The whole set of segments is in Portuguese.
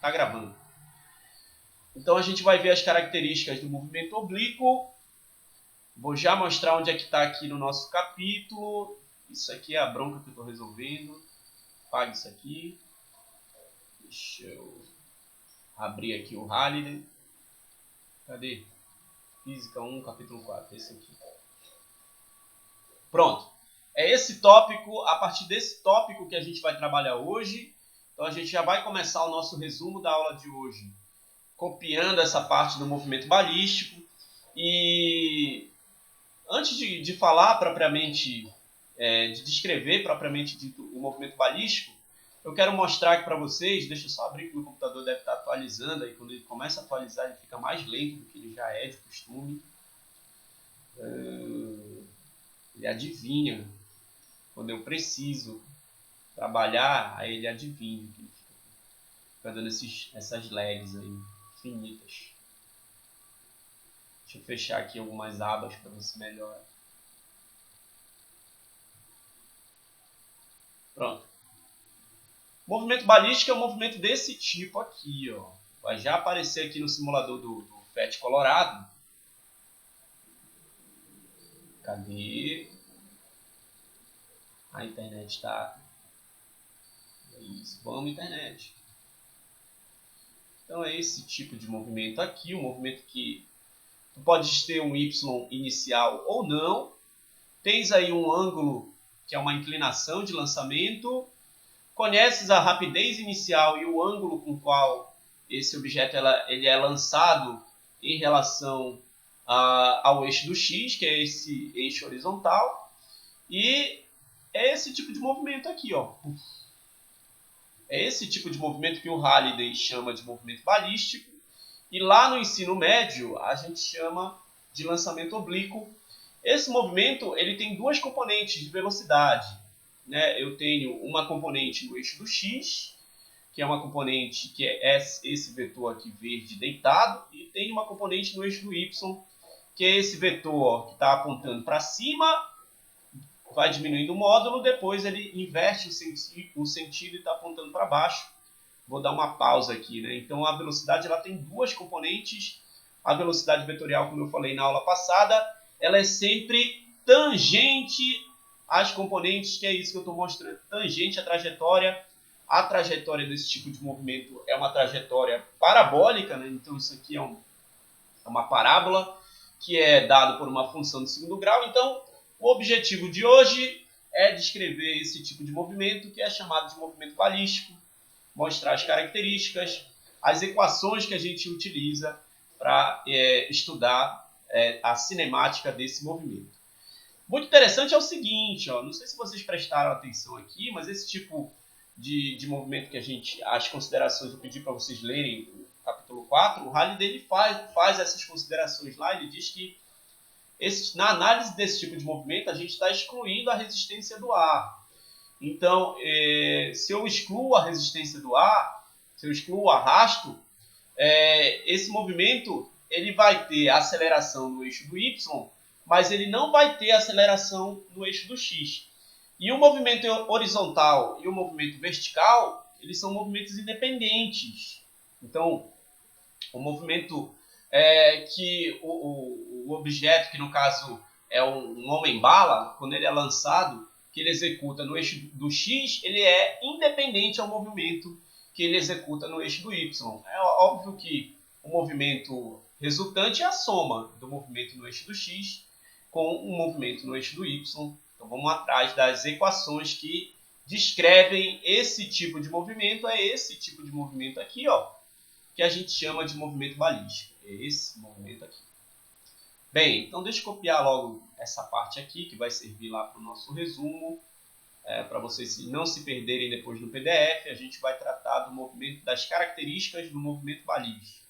tá gravando. Então a gente vai ver as características do movimento oblíquo. Vou já mostrar onde é que está aqui no nosso capítulo. Isso aqui é a bronca que eu estou resolvendo. Apague isso aqui. Deixa eu abrir aqui o Halliday. Cadê? Física 1, capítulo 4. Esse aqui. Pronto. É esse tópico, a partir desse tópico que a gente vai trabalhar hoje. Então a gente já vai começar o nosso resumo da aula de hoje, copiando essa parte do movimento balístico. E antes de falar propriamente, de descrever propriamente dito o movimento balístico, eu quero mostrar aqui para vocês, deixa eu só abrir que o meu computador deve estar atualizando, aí quando ele começa a atualizar ele fica mais lento do que ele já é de costume. Ele adivinha, quando eu preciso trabalhar, aí ele adivinha, ele fica dando essas lags aí, infinitas. Deixa eu fechar aqui algumas abas para ver se melhora. Pronto. Movimento balístico é um movimento desse tipo aqui, ó. Vai já aparecer aqui no simulador do FET Colorado. Cadê? A internet está... Isso, vamos internet. Então é esse tipo de movimento aqui, um movimento que tu pode ter um Y inicial ou não. Tens aí um ângulo que é uma inclinação de lançamento. Conheces a rapidez inicial e o ângulo com o qual esse objeto ele é lançado em relação ao eixo do X, que é esse eixo horizontal. E é esse tipo de movimento aqui, ó. É esse tipo de movimento que o Halliday chama de movimento balístico. E lá no ensino médio a gente chama de lançamento oblíquo. Esse movimento ele tem duas componentes de velocidade. Né? Eu tenho uma componente no eixo do X, que é uma componente que é esse vetor aqui verde deitado, e tem uma componente no eixo do Y, que é esse vetor que está apontando para cima, vai diminuindo o módulo, depois ele inverte o sentido e está apontando para baixo. Vou dar uma pausa aqui. Né? Então a velocidade ela tem duas componentes. A velocidade vetorial, como eu falei na aula passada, ela é sempre tangente às componentes, que é isso que eu estou mostrando. Tangente à trajetória. A trajetória desse tipo de movimento é uma trajetória parabólica. Né? Então isso aqui é uma parábola que é dado por uma função de segundo grau. Então o objetivo de hoje é descrever esse tipo de movimento, que é chamado de movimento balístico, mostrar as características, as equações que a gente utiliza para estudar a cinemática desse movimento. Muito interessante é o seguinte, ó, não sei se vocês prestaram atenção aqui, mas esse tipo de movimento que as considerações eu pedi para vocês lerem no capítulo 4, o Halliday ele faz essas considerações lá, ele diz que na análise desse tipo de movimento a gente está excluindo a resistência do ar. Então, se eu excluo a resistência do ar, se eu excluo o arrasto, esse movimento ele vai ter aceleração no eixo do Y, mas ele não vai ter aceleração no eixo do X. E o movimento horizontal e o movimento vertical, eles são movimentos independentes. Então, o movimento que o objeto, que no caso é um homem-bala, quando ele é lançado, que ele executa no eixo do X, ele é independente ao movimento que ele executa no eixo do Y. É óbvio que o movimento resultante é a soma do movimento no eixo do X com o movimento no eixo do Y. Então vamos atrás das equações que descrevem esse tipo de movimento. É esse tipo de movimento aqui, ó, que a gente chama de movimento balístico. É esse movimento aqui. Bem, então deixa eu copiar logo essa parte aqui, que vai servir lá para o nosso resumo, para vocês não se perderem depois no PDF. A gente vai tratar do movimento, das características do movimento balístico.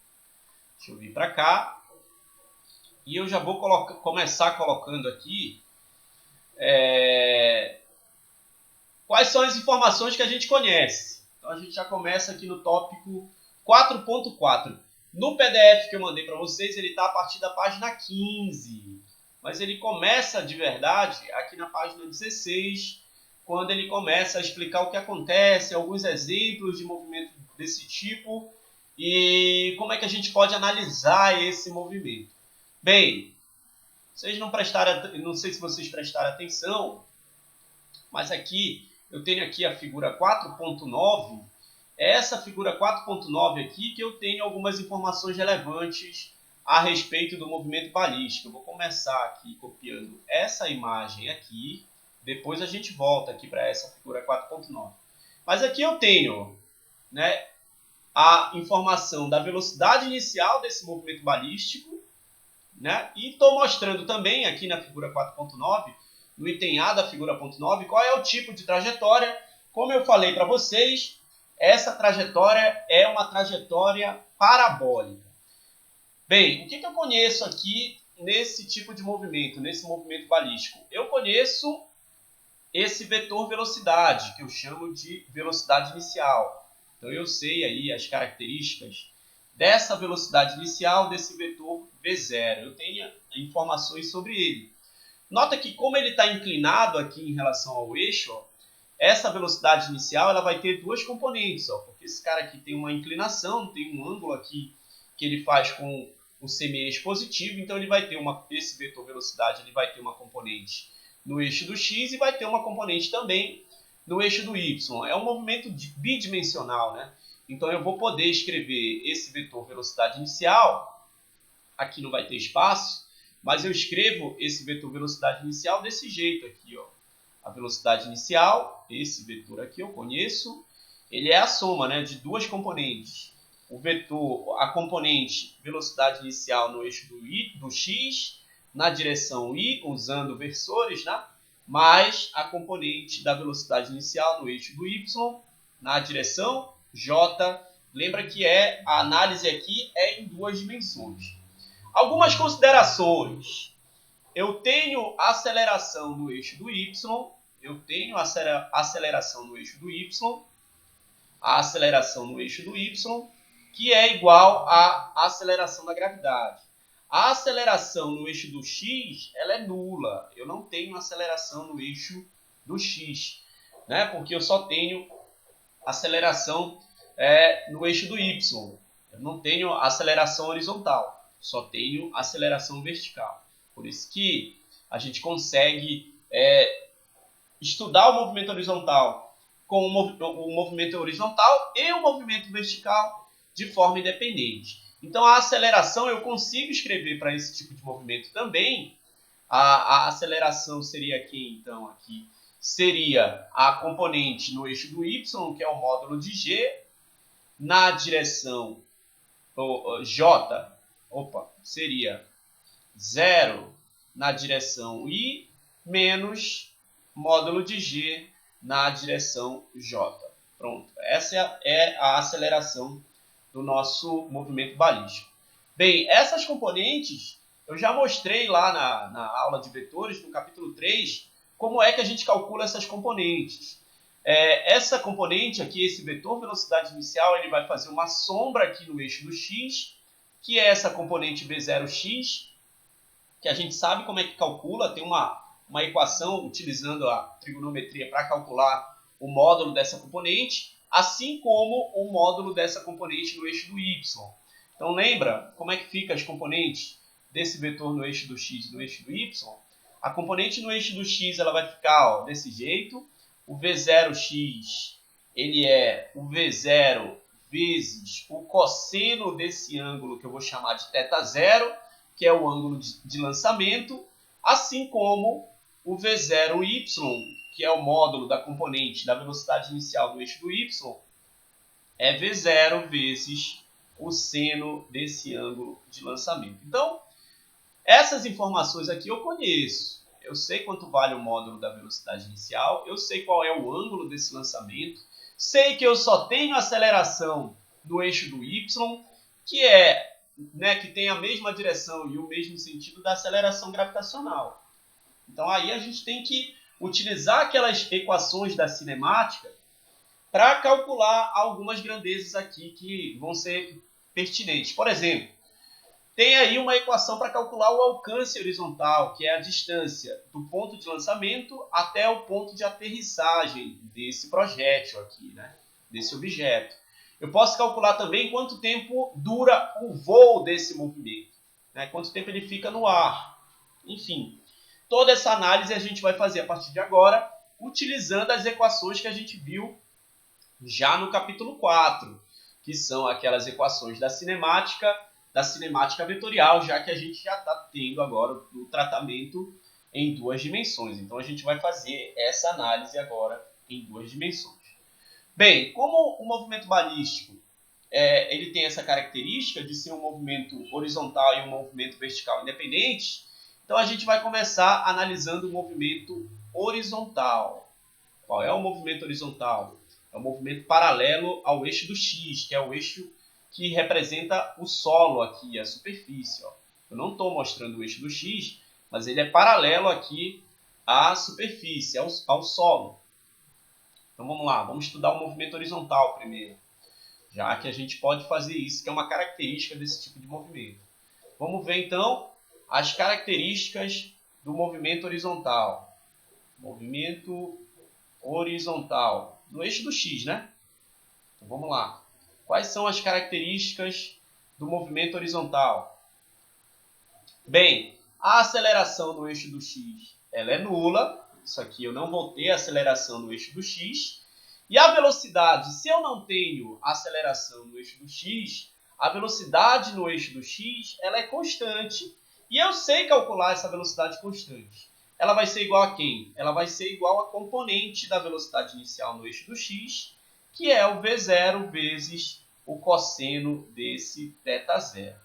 Deixa eu vir para cá. E eu já vou começar colocando aqui quais são as informações que a gente conhece. Então a gente já começa aqui no tópico 4.4. No PDF que eu mandei para vocês, ele está a partir da página 15. Mas ele começa de verdade aqui na página 16, quando ele começa a explicar o que acontece, alguns exemplos de movimento desse tipo E como é que a gente pode analisar esse movimento? Bem, vocês não prestaram, não sei se vocês prestaram atenção, mas aqui eu tenho aqui a figura 4.9. Essa figura 4.9 aqui que eu tenho algumas informações relevantes a respeito do movimento balístico. Eu vou começar aqui copiando essa imagem aqui, depois a gente volta aqui para essa figura 4.9. Mas aqui eu tenho, né, a informação da velocidade inicial desse movimento balístico, né, e estou mostrando também aqui na figura 4.9, no item A da figura 4.9, qual é o tipo de trajetória. Como eu falei para vocês, essa trajetória é uma trajetória parabólica. Bem, o que eu conheço aqui nesse tipo de movimento, nesse movimento balístico? Eu conheço esse vetor velocidade, que eu chamo de velocidade inicial. Então eu sei aí as características dessa velocidade inicial, desse vetor V0. Eu tenho informações sobre ele. Nota que como ele está inclinado aqui em relação ao eixo, ó, essa velocidade inicial ela vai ter duas componentes, ó, porque esse cara aqui tem uma inclinação, tem um ângulo aqui que ele faz com o semi-eixo positivo, então ele vai ter esse vetor velocidade ele vai ter uma componente no eixo do x e vai ter uma componente também no eixo do y. É um movimento bidimensional, né? Então eu vou poder escrever esse vetor velocidade inicial, aqui não vai ter espaço, mas eu escrevo esse vetor velocidade inicial desse jeito aqui, ó. A velocidade inicial, esse vetor aqui eu conheço, ele é a soma, né, de duas componentes. O vetor, a componente velocidade inicial no eixo do x, na direção y, usando versores, né, mais a componente da velocidade inicial no eixo do y, na direção j. Lembra que a análise aqui é em duas dimensões. Algumas considerações. Eu tenho aceleração no eixo do y, a aceleração no eixo do y, que é igual à aceleração da gravidade. A aceleração no eixo do x, ela é nula. Eu não tenho aceleração no eixo do x, né? Porque eu só tenho aceleração no eixo do y. Eu não tenho aceleração horizontal, só tenho aceleração vertical. Por isso que a gente consegue estudar o movimento horizontal com o movimento horizontal e o movimento vertical de forma independente. Então, a aceleração eu consigo escrever para esse tipo de movimento também. A aceleração seria aqui, então, aqui seria a componente no eixo do y, que é o módulo de g, na direção j, seria 0 na direção y, menos módulo de g na direção j. Pronto, essa é a aceleração do nosso movimento balístico. Bem, essas componentes eu já mostrei lá na aula de vetores, no capítulo 3, como é que a gente calcula essas componentes. Essa componente aqui, esse vetor velocidade inicial, ele vai fazer uma sombra aqui no eixo do x, que é essa componente v0x, que a gente sabe como é que calcula, tem uma equação utilizando a trigonometria para calcular o módulo dessa componente, assim como o módulo dessa componente no eixo do y. Então lembra como é que fica as componentes desse vetor no eixo do x e no eixo do y? A componente no eixo do x ela vai ficar desse jeito. O v0x ele é o v0 vezes o cosseno desse ângulo que eu vou chamar de θ0, que é o ângulo de lançamento, assim como o v0y, que é o módulo da componente da velocidade inicial do eixo do y, é v0 vezes o seno desse ângulo de lançamento. Então, essas informações aqui eu conheço. Eu sei quanto vale o módulo da velocidade inicial, eu sei qual é o ângulo desse lançamento, sei que eu só tenho aceleração no eixo do y, que tem a mesma direção e o mesmo sentido da aceleração gravitacional. Então aí a gente tem que utilizar aquelas equações da cinemática para calcular algumas grandezas aqui que vão ser pertinentes. Por exemplo, tem aí uma equação para calcular o alcance horizontal, que é a distância do ponto de lançamento até o ponto de aterrissagem desse projétil aqui, né? Desse objeto. Eu posso calcular também quanto tempo dura o voo desse movimento, né? Quanto tempo ele fica no ar. Enfim, toda essa análise a gente vai fazer a partir de agora, utilizando as equações que a gente viu já no capítulo 4, que são aquelas equações da cinemática vetorial, já que a gente já está tendo agora o tratamento em 2 dimensões. Então a gente vai fazer essa análise agora em 2 dimensões. Bem, como o movimento balístico ele tem essa característica de ser um movimento horizontal e um movimento vertical independente, então a gente vai começar analisando o movimento horizontal. Qual é o movimento horizontal? É o movimento paralelo ao eixo do X, que é o eixo que representa o solo aqui, a superfície. Ó. Eu não estou mostrando o eixo do X, mas ele é paralelo aqui à superfície, ao solo. Então vamos lá, vamos estudar o movimento horizontal primeiro, já que a gente pode fazer isso, que é uma característica desse tipo de movimento. Vamos ver então as características do movimento horizontal. Movimento horizontal, no eixo do X, né? Então vamos lá. Quais são as características do movimento horizontal? Bem, a aceleração no eixo do X ela é nula. Isso aqui eu não vou ter aceleração no eixo do X. E a velocidade, se eu não tenho aceleração no eixo do X, a velocidade no eixo do X ela é constante. E eu sei calcular essa velocidade constante. Ela vai ser igual a quem? Ela vai ser igual a componente da velocidade inicial no eixo do X, que é o V0 vezes o cosseno desse θ0.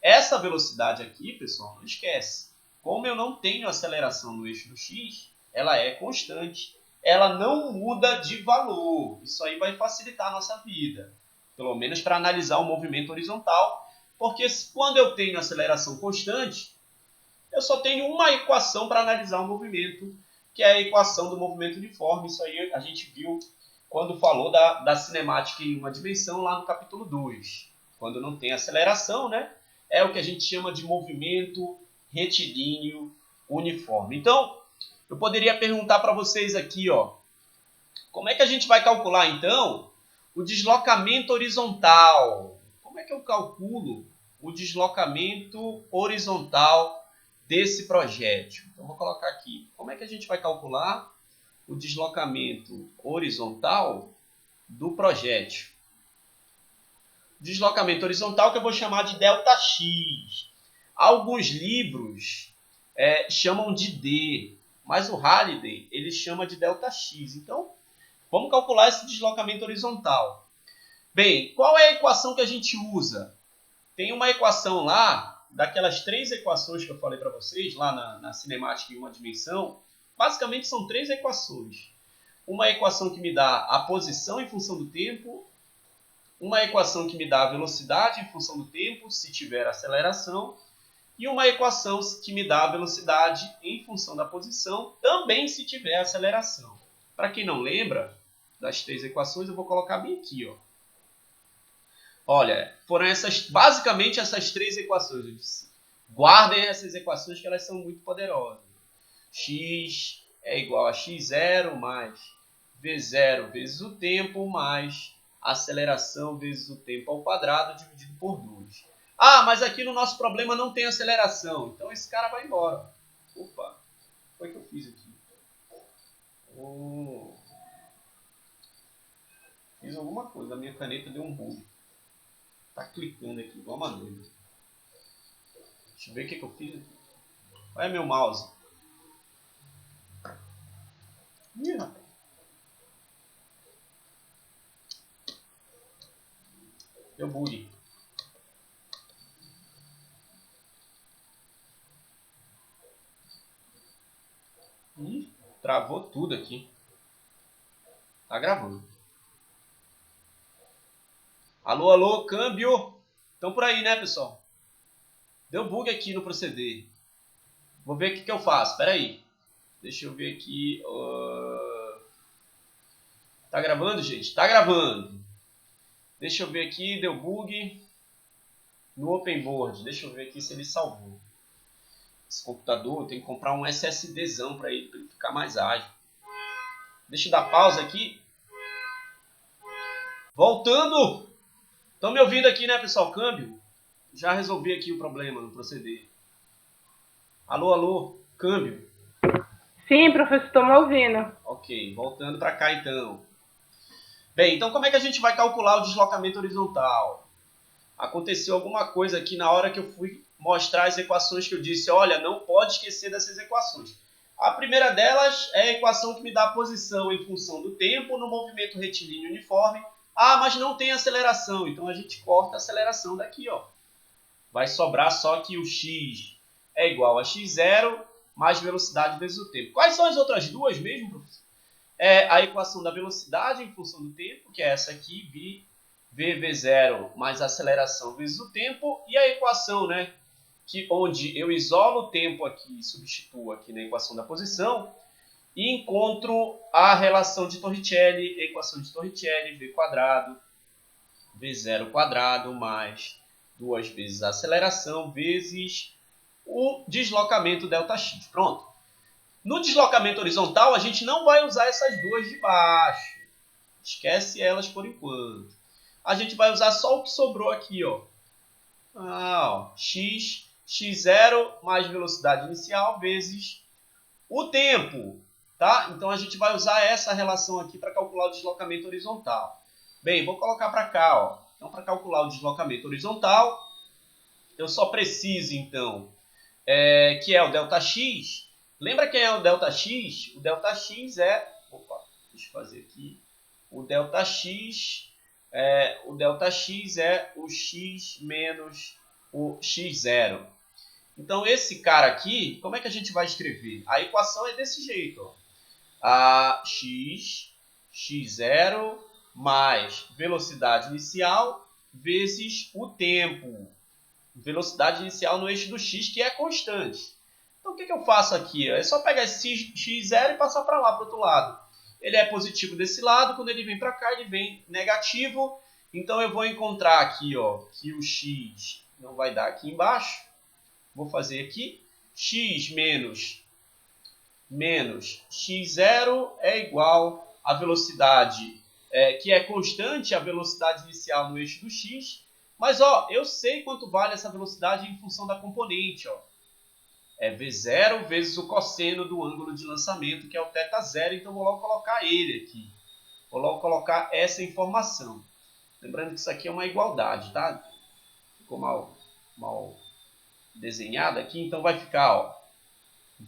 Essa velocidade aqui, pessoal, não esquece. Como eu não tenho aceleração no eixo do X, ela é constante. Ela não muda de valor. Isso aí vai facilitar a nossa vida. Pelo menos para analisar o movimento horizontal. Porque quando eu tenho aceleração constante, eu só tenho uma equação para analisar o movimento, que é a equação do movimento uniforme. Isso aí a gente viu quando falou da cinemática em uma dimensão lá no capítulo 2. Quando não tem aceleração, né? É o que a gente chama de movimento retilíneo uniforme. Então, eu poderia perguntar para vocês aqui, ó, como é que a gente vai calcular, então, o deslocamento horizontal? Como é que eu calculo o deslocamento horizontal desse projétil? Então, vou colocar aqui. Como é que a gente vai calcular o deslocamento horizontal do projétil? Deslocamento horizontal que eu vou chamar de ΔX. Alguns livros chamam de D, mas o Halliday ele chama de ΔX. Então, vamos calcular esse deslocamento horizontal. Bem, qual é a equação que a gente usa? Tem uma equação lá, daquelas 3 equações que eu falei para vocês, lá na cinemática em uma dimensão. Basicamente são 3 equações. Uma equação que me dá a posição em função do tempo, uma equação que me dá a velocidade em função do tempo, se tiver aceleração, e uma equação que me dá a velocidade em função da posição, também se tiver aceleração. Para quem não lembra das 3 equações, eu vou colocar bem aqui, ó. Olha, foram basicamente essas 3 equações. Eu disse, guardem essas equações que elas são muito poderosas. X é igual a x0 mais v0 vezes o tempo mais aceleração vezes o tempo ao quadrado dividido por 2. Ah, mas aqui no nosso problema não tem aceleração. Então esse cara vai embora. Opa, o que foi que eu fiz aqui? Fiz alguma coisa. A minha caneta deu um bug. Tá clicando aqui, igual uma doida. Deixa eu ver o que eu fiz aqui. Olha meu mouse. Ih, rapaz. Deu bug. Ih, travou tudo aqui. Tá gravando. Alô, alô, câmbio. Estão por aí, né, pessoal? Deu bug aqui no proceder. Vou ver o que eu faço. Espera aí. Deixa eu ver aqui. Tá gravando, gente? Tá gravando. Deixa eu ver aqui. Deu bug no OpenBoard. Deixa eu ver aqui se ele salvou. Esse computador, eu tenho que comprar um SSDzão para ele ficar mais ágil. Deixa eu dar pausa aqui. Voltando. Estão me ouvindo aqui, né, pessoal? Câmbio? Já resolvi aqui o problema no proceder. Alô, alô, câmbio. Sim, professor, estou me ouvindo. Ok, voltando para cá então. Bem, então como é que a gente vai calcular o deslocamento horizontal? Aconteceu alguma coisa aqui na hora que eu fui mostrar as equações que eu disse, olha, não pode esquecer dessas equações. A primeira delas é a equação que me dá a posição em função do tempo no movimento retilíneo uniforme. Ah, mas não tem aceleração, então a gente corta a aceleração daqui, ó. Vai sobrar só que o x é igual a x0 mais velocidade vezes o tempo. Quais são as outras duas mesmo, professor? É a equação da velocidade em função do tempo, que é essa aqui, vv0 mais aceleração vezes o tempo, e a equação, né, onde eu isolo o tempo aqui, substituo aqui na equação da posição, e encontro a relação de Torricelli, a equação de Torricelli, v quadrado, v0 quadrado mais 2 vezes a aceleração vezes o deslocamento ΔX. Pronto. No deslocamento horizontal, a gente não vai usar essas duas de baixo. Esquece elas por enquanto. A gente vai usar só o que sobrou aqui, ó. x0 mais velocidade inicial vezes o tempo. Tá? Então, a gente vai usar essa relação aqui para calcular o deslocamento horizontal. Bem, vou colocar para cá. Ó. Então, para calcular o deslocamento horizontal, eu só preciso, então, que é o ΔX. Lembra quem é o ΔX? O ΔX é... Opa, deixa eu fazer aqui. O ΔX é o x menos o x0. Então, esse cara aqui, como é que a gente vai escrever? A equação é desse jeito. Ó. A x0 mais velocidade inicial vezes o tempo. Velocidade inicial no eixo do x, que é constante. Então, o que eu faço aqui? É só pegar esse x0 e passar para lá, para o outro lado. Ele é positivo desse lado, quando ele vem para cá, ele vem negativo. Então, eu vou encontrar aqui ó, que o x não vai dar aqui embaixo. Vou fazer aqui. X menos x0 é igual à velocidade, que é constante, a velocidade inicial no eixo do x. Mas ó, eu sei quanto vale essa velocidade em função da componente. Ó. É V0 vezes o cosseno do ângulo de lançamento, que é o θ0. Então, vou logo colocar ele aqui. Vou logo colocar essa informação. Lembrando que isso aqui é uma igualdade, tá? Ficou mal desenhado aqui. Então, vai ficar ó,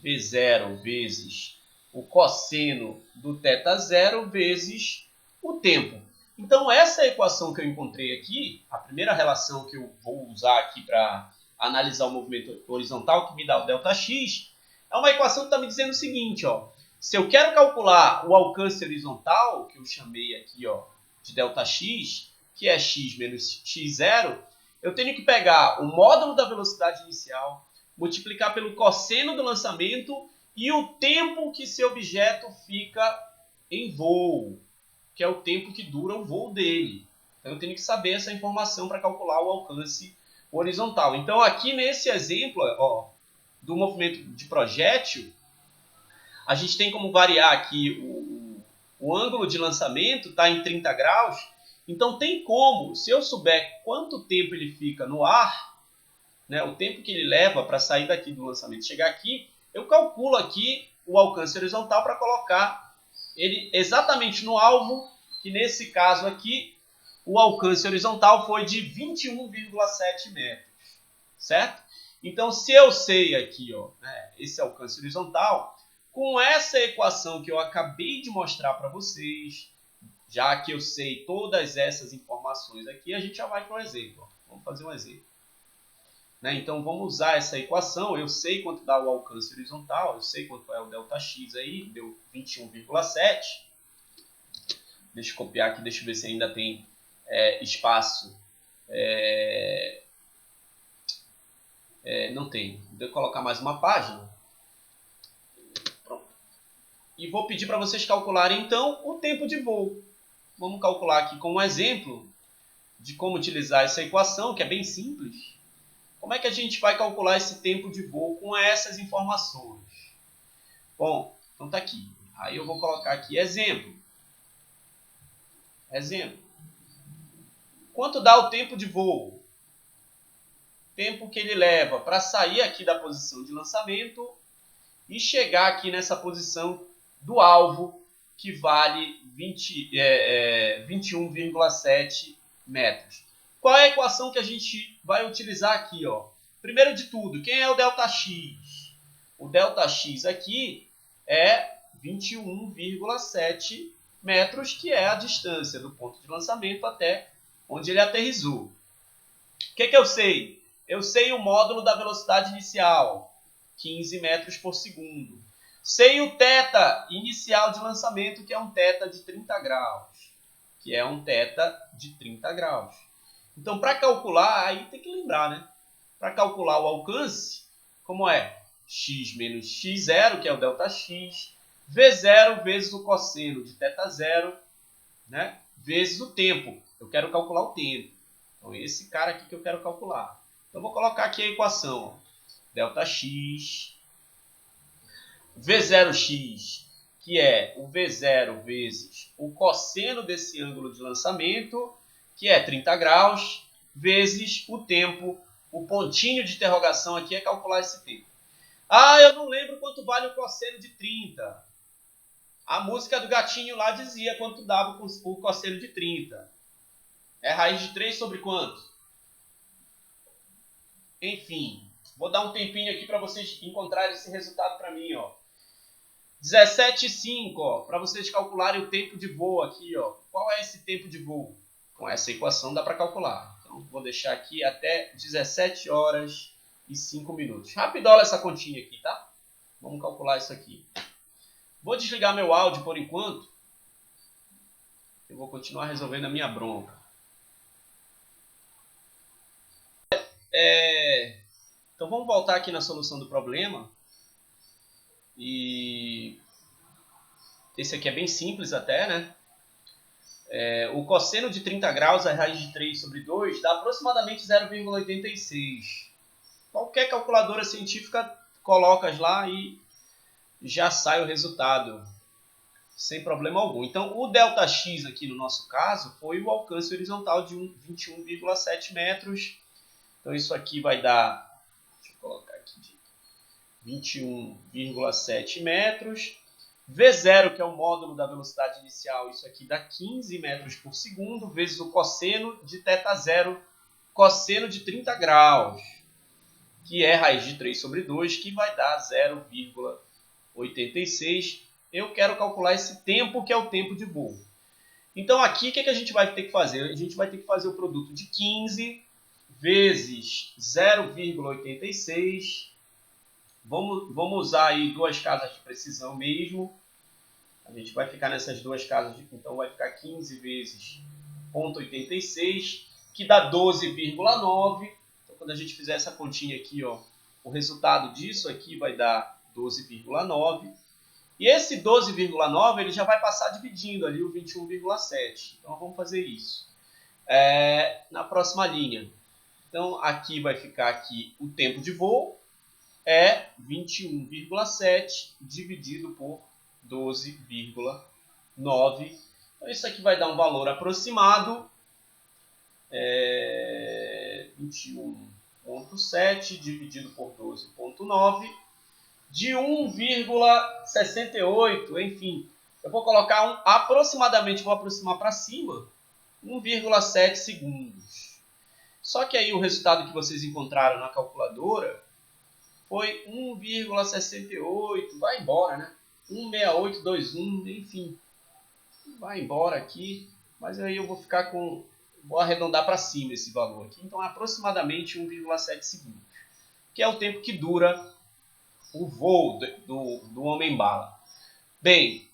V0 vezes o cosseno do θ0 vezes o tempo. Então, essa equação que eu encontrei aqui, a primeira relação que eu vou usar aqui para analisar o movimento horizontal, que me dá o ΔX, é uma equação que está me dizendo o seguinte, ó, se eu quero calcular o alcance horizontal, que eu chamei aqui ó, de ΔX, que é x menos x0, eu tenho que pegar o módulo da velocidade inicial, multiplicar pelo cosseno do lançamento e o tempo que seu objeto fica em voo, que é o tempo que dura o voo dele. Então, eu tenho que saber essa informação para calcular o alcance horizontal. Então, aqui nesse exemplo ó, do movimento de projétil, a gente tem como variar aqui o ângulo de lançamento, está em 30 graus. Então, tem como, se eu souber quanto tempo ele fica no ar, né, o tempo que ele leva para sair daqui do lançamento e chegar aqui, eu calculo aqui o alcance horizontal para colocar ele exatamente no alvo, que nesse caso aqui, o alcance horizontal foi de 21,7 metros, certo? Então, se eu sei aqui, ó, né, esse alcance horizontal, com essa equação que eu acabei de mostrar para vocês, já que eu sei todas essas informações aqui, a gente já vai para um exemplo. Ó. Vamos fazer um exemplo. Né? Então, vamos usar essa equação. Eu sei quanto dá o alcance horizontal, eu sei quanto é o ΔX aí, deu 21,7. Deixa eu copiar aqui, deixa eu ver se ainda tem espaço. Não tem. Vou colocar mais uma página. Pronto. E vou pedir para vocês calcularem, então, o tempo de voo. Vamos calcular aqui com um exemplo de como utilizar essa equação, que é bem simples. Como é que a gente vai calcular esse tempo de voo com essas informações? Bom, então está aqui. Aí eu vou colocar aqui exemplo. Exemplo. Quanto dá o tempo de voo? Tempo que ele leva para sair aqui da posição de lançamento e chegar aqui nessa posição do alvo, que vale 21,7 metros. Qual é a equação que a gente vai utilizar aqui? Ó? Primeiro de tudo, quem é o ΔX? O ΔX aqui é 21,7 metros, que é a distância do ponto de lançamento até onde ele aterrissou. O que eu sei? Eu sei o módulo da velocidade inicial, 15 metros por segundo. Sei o θ inicial de lançamento, que é um θ de 30 graus. Então, para calcular, aí tem que lembrar, né? Para calcular o alcance, como é? X menos x0, que é o ΔX, V0 vezes o cosseno de θ0, né? Vezes o tempo. Eu quero calcular o tempo. Então, esse cara aqui que eu quero calcular. Então, vou colocar aqui a equação. ΔX, V0x, que é o V0 vezes o cosseno desse ângulo de lançamento, que é 30 graus, vezes o tempo. O pontinho de interrogação aqui é calcular esse tempo. Ah, eu não lembro quanto vale o cosseno de 30. A música do gatinho lá dizia quanto dava o cosseno de 30. É raiz de 3 sobre quanto? Enfim, vou dar um tempinho aqui para vocês encontrarem esse resultado para mim. Ó. 17,5, para vocês calcularem o tempo de voo aqui. Ó. Qual é esse tempo de voo? Com essa equação dá para calcular. Então, vou deixar aqui até 17 horas e 5 minutos. Rapidola essa continha aqui, tá? Vamos calcular isso aqui. Vou desligar meu áudio por enquanto. Eu vou continuar resolvendo a minha bronca. Então vamos voltar aqui na solução do problema. E esse aqui é bem simples até, né? O cosseno de 30 graus, a raiz de 3 sobre 2, dá aproximadamente 0,86. Qualquer calculadora científica coloca lá e já sai o resultado, sem problema algum. Então, o ΔX aqui no nosso caso foi o alcance horizontal de 21,7 metros. Então, isso aqui vai dar, deixa eu colocar aqui, 21,7 metros. V0, que é o módulo da velocidade inicial, isso aqui dá 15 metros por segundo, vezes o cosseno de θ0, cosseno de 30 graus, que é raiz de 3 sobre 2, que vai dar 0,86. Eu quero calcular esse tempo, que é o tempo de voo. Então, aqui, o que a gente vai ter que fazer? A gente vai ter que fazer o produto de 15 vezes 0,86. Vamos usar aí duas casas de precisão mesmo. A gente vai ficar nessas duas casas. Então, vai ficar 15 vezes 0,86, que dá 12,9. Então, quando a gente fizer essa continha aqui, ó, o resultado disso aqui vai dar 12,9. E esse 12,9 ele já vai passar dividindo ali o 21,7. Então, vamos fazer isso. Na próxima linha. Então, aqui vai ficar aqui o tempo de voo. É 21,7 dividido por 12,9. Então, isso aqui vai dar um valor aproximado. 21,7 dividido por 12,9 de 1,68. Enfim, eu vou colocar aproximadamente, vou aproximar para cima, 1,7 segundos. Só que aí o resultado que vocês encontraram na calculadora foi 1,68, vai embora, né? 16821, enfim, vai embora aqui, mas aí eu vou arredondar para cima esse valor aqui. Então, é aproximadamente 1,7 segundos, que é o tempo que dura o voo do homem-bala. Bem,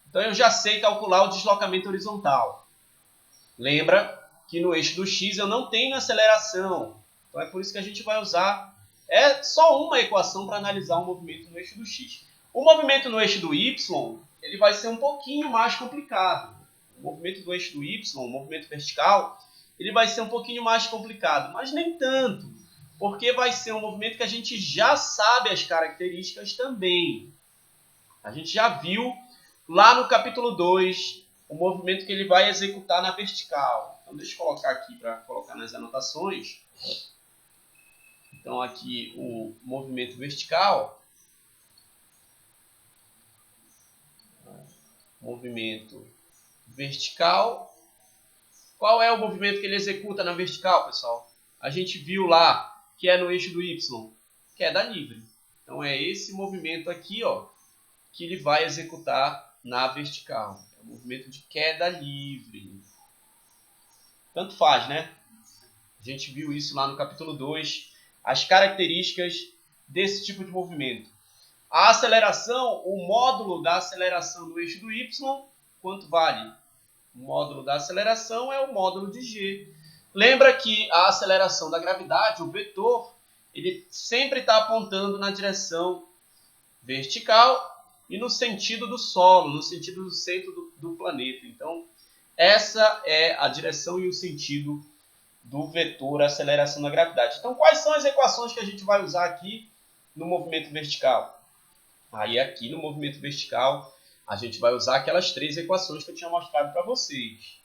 então eu já sei calcular o deslocamento horizontal. Lembra que no eixo do X eu não tenho aceleração, então é por isso que a gente vai usar só uma equação para analisar o movimento no eixo do X. O movimento no eixo do Y, ele vai ser um pouquinho mais complicado. O movimento do eixo do Y, o movimento vertical, ele vai ser um pouquinho mais complicado, mas nem tanto, porque vai ser um movimento que a gente já sabe as características também. A gente já viu lá no capítulo 2 o movimento que ele vai executar na vertical. Então deixa eu colocar aqui para colocar nas anotações. Então aqui o movimento vertical. Movimento vertical. Qual é o movimento que ele executa na vertical, pessoal? A gente viu lá que é no eixo do Y, queda livre. Então é esse movimento aqui, ó, que ele vai executar na vertical. É o movimento de queda livre. Tanto faz, né? A gente viu isso lá no capítulo 2, as características desse tipo de movimento. A aceleração, o módulo da aceleração no eixo do Y, quanto vale? O módulo da aceleração é o módulo de G. Lembra que a aceleração da gravidade, o vetor, ele sempre está apontando na direção vertical e no sentido do solo, no sentido do centro do planeta. Então, essa é a direção e o sentido do vetor aceleração da gravidade. Então, quais são as equações que a gente vai usar aqui no movimento vertical? Aí, aqui no movimento vertical, a gente vai usar aquelas 3 equações que eu tinha mostrado para vocês.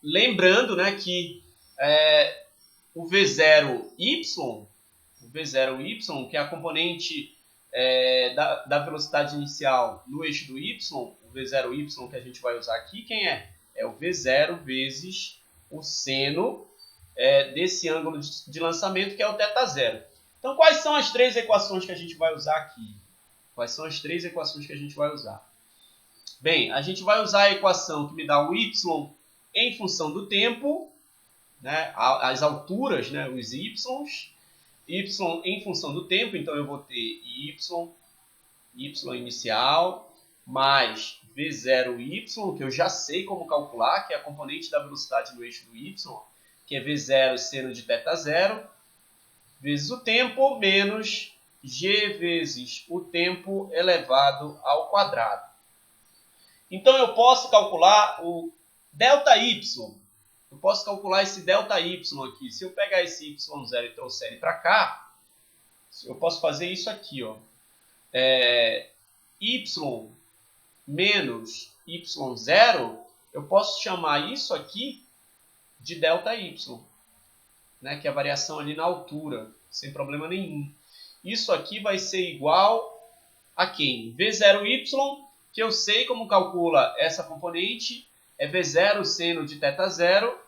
Lembrando, né, que o V0y, que é a componente da velocidade inicial no eixo do y, o V0y que a gente vai usar aqui, quem é? É o V0 vezes o seno desse ângulo de lançamento, que é o θ0. Então, quais são as 3 equações que a gente vai usar aqui? Quais são as 3 equações que a gente vai usar? Bem, a gente vai usar a equação que me dá o y em função do tempo, né, as alturas, né, os y em função do tempo, então eu vou ter y inicial, mais v0y, que eu já sei como calcular, que é a componente da velocidade no eixo do y, que é v0 seno de θ0, vezes o tempo, menos g vezes o tempo elevado ao quadrado. Então eu posso calcular o ΔY. Eu posso calcular esse ΔY aqui. Se eu pegar esse y0 e trouxer ele para cá, eu posso fazer isso aqui, ó. Y menos y0, eu posso chamar isso aqui de ΔY, né, que é a variação ali na altura, sem problema nenhum. Isso aqui vai ser igual a quem? V0y, que eu sei como calcula essa componente, é V0 seno de θ0,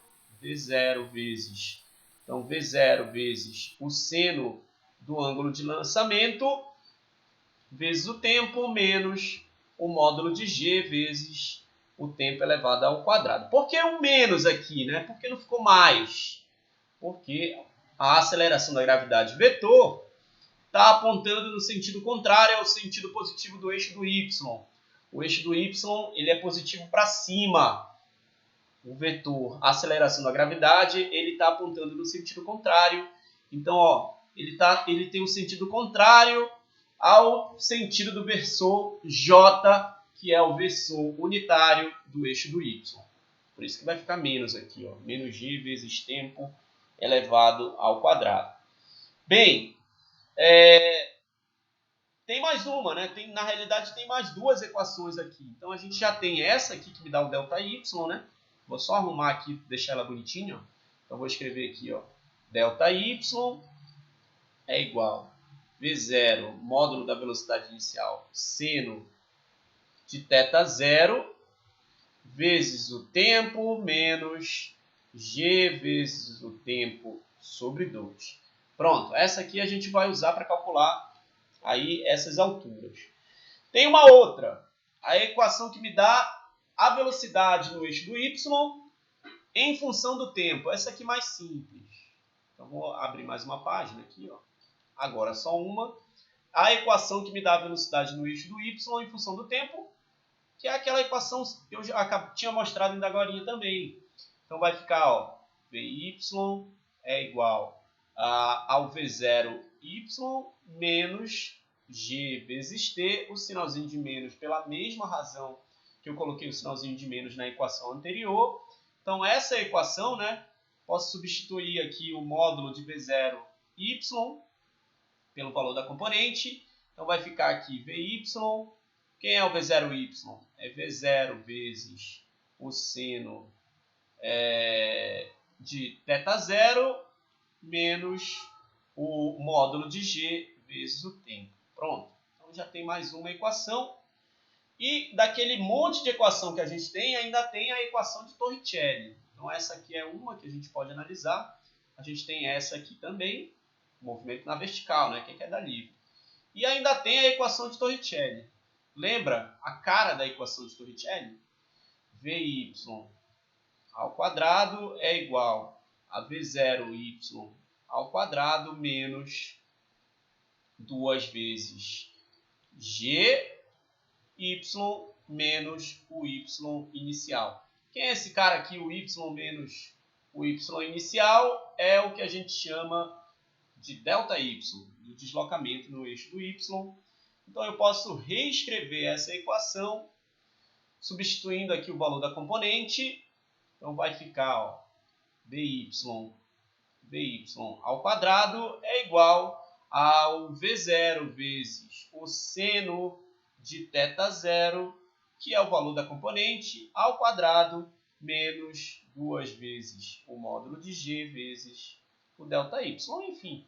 V0 vezes, então V0 vezes o seno do ângulo de lançamento, vezes o tempo, menos o módulo de G vezes o tempo elevado ao quadrado. Por que o menos aqui, né? Por que não ficou mais? Porque a aceleração da gravidade vetor está apontando no sentido contrário ao sentido positivo do eixo do Y. O eixo do Y ele é positivo para cima. O vetor aceleração da gravidade ele está apontando no sentido contrário. Então, ó, ele tem um sentido contrário ao sentido do versor J, que é o versor unitário do eixo do Y. Por isso que vai ficar menos aqui, ó, menos g vezes tempo elevado ao quadrado. Bem, tem mais uma, né? Na realidade, tem mais 2 equações aqui. Então, a gente já tem essa aqui que me dá o ΔY, né? Vou só arrumar aqui, deixar ela bonitinha, ó. Então, vou escrever aqui, ó, ΔY é igual a V0, módulo da velocidade inicial, seno de θ0, vezes o tempo, menos g vezes o tempo sobre 2. Pronto, essa aqui a gente vai usar para calcular aí essas alturas. Tem uma outra, a equação que me dá a velocidade no eixo do y em função do tempo. Essa aqui mais simples. Então, vou abrir mais uma página aqui, ó. Agora só uma. A equação que me dá a velocidade no eixo do y em função do tempo, que é aquela equação que eu já tinha mostrado ainda agora também. Então, vai ficar, ó, Vy é igual ao V0y menos g vezes t, o sinalzinho de menos pela mesma razão que eu coloquei o sinalzinho de menos na equação anterior. Então, essa equação, né, posso substituir aqui o módulo de V0y pelo valor da componente. Então, vai ficar aqui Vy. Quem é o V0y? É V0 vezes o seno de θ0 menos o módulo de g vezes o tempo. Pronto. Então já tem mais uma equação. E daquele monte de equação que a gente tem, ainda tem a equação de Torricelli. Então essa aqui é uma que a gente pode analisar. A gente tem essa aqui também, movimento na vertical, né, que é queda livre. E ainda tem a equação de Torricelli. Lembra a cara da equação de Torricelli? Vy ao quadrado é igual a V0y ao quadrado menos 2 vezes Gy menos o y inicial. Quem é esse cara aqui, o y menos o y inicial? É o que a gente chama de ΔY, do deslocamento no eixo do y. Então eu posso reescrever essa equação, substituindo aqui o valor da componente. Então vai ficar, ó, Vy ao quadrado é igual ao V0 vezes o seno de θ0, que é o valor da componente, ao quadrado, menos 2 vezes o módulo de g vezes o ΔY. Enfim,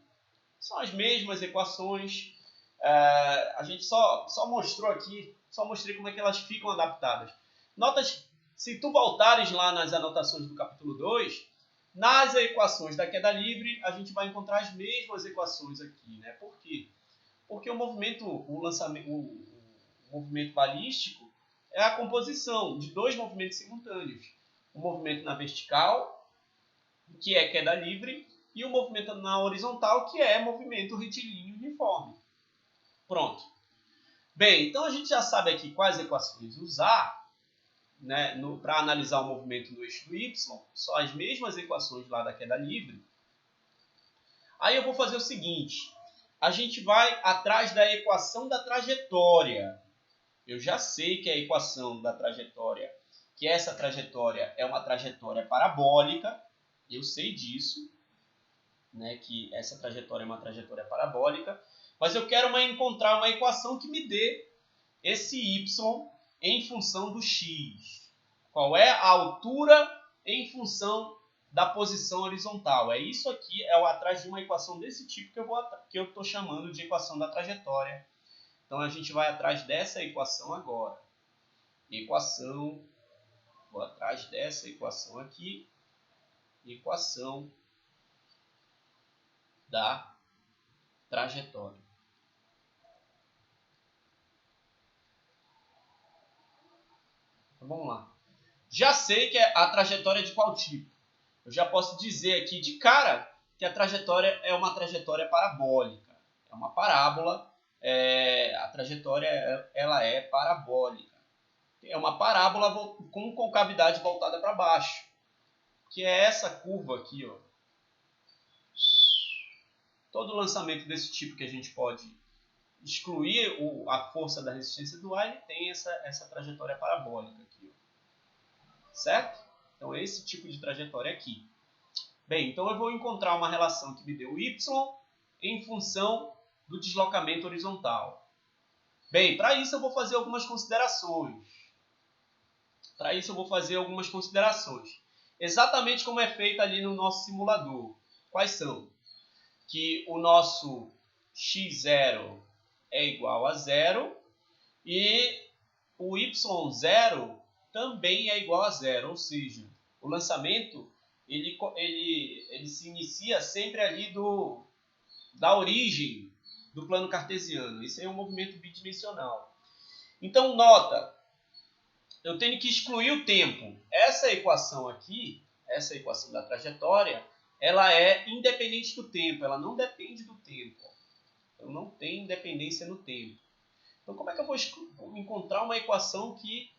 são as mesmas equações. A gente só mostrou aqui, só mostrei como é que elas ficam adaptadas. Notas, se tu voltares lá nas anotações do capítulo 2, nas equações da queda livre, a gente vai encontrar as mesmas equações aqui, né? Por quê? Porque o movimento balístico é a composição de dois movimentos simultâneos. O movimento na vertical, que é queda livre, e o movimento na horizontal, que é movimento retilíneo uniforme. Pronto. Bem, então a gente já sabe aqui quais equações usar, né, para analisar o movimento no eixo do y, são as mesmas equações lá da queda livre. Aí eu vou fazer o seguinte, a gente vai atrás da equação da trajetória. Eu já sei que a equação da trajetória, que essa trajetória é uma trajetória parabólica, eu sei disso, né, que essa trajetória é uma trajetória parabólica, mas eu quero encontrar uma equação que me dê esse y em função do x. Qual é a altura em função da posição horizontal? É isso aqui, é atrás de uma equação desse tipo que eu estou chamando de equação da trajetória. Então a gente vai atrás dessa equação agora. Vou atrás dessa equação aqui. Equação da trajetória. Então, vamos lá. Já sei que a trajetória é de qual tipo? Eu já posso dizer aqui de cara que a trajetória é uma trajetória parabólica. É uma parábola. A trajetória ela é parabólica. É uma parábola com concavidade voltada para baixo, que é essa curva aqui, ó. Todo lançamento desse tipo que a gente pode excluir a força da resistência do ar, ele tem essa trajetória parabólica aqui, ó. Certo? Então é esse tipo de trajetória aqui. Bem, então eu vou encontrar uma relação que me dê o y em função do deslocamento horizontal. Bem, para isso eu vou fazer algumas considerações. Exatamente como é feito ali no nosso simulador. Quais são? Que o nosso x0 é igual a 0 e o y0 também é igual a 0. Ou seja, o lançamento ele se inicia sempre ali da origem do plano cartesiano. Isso aí é um movimento bidimensional. Então, nota, eu tenho que excluir o tempo. Essa equação aqui, essa equação da trajetória, ela é independente do tempo, ela não depende do tempo. Eu não tenho independência no tempo. Então, como é que eu vou encontrar uma equação que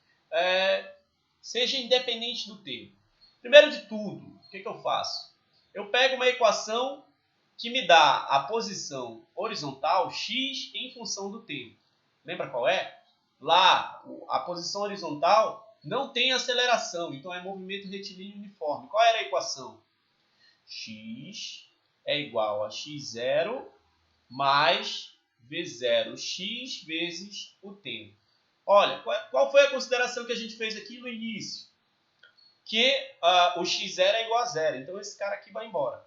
seja independente do tempo? Primeiro de tudo, o que eu faço? Eu pego uma equação que me dá a posição horizontal x em função do tempo. Lembra qual é? Lá, a posição horizontal não tem aceleração, então é movimento retilíneo uniforme. Qual era a equação? X é igual a x0 mais v0x vezes o tempo. Olha, qual foi a consideração que a gente fez aqui no início? que o x0 é igual a zero. Então, esse cara aqui vai embora.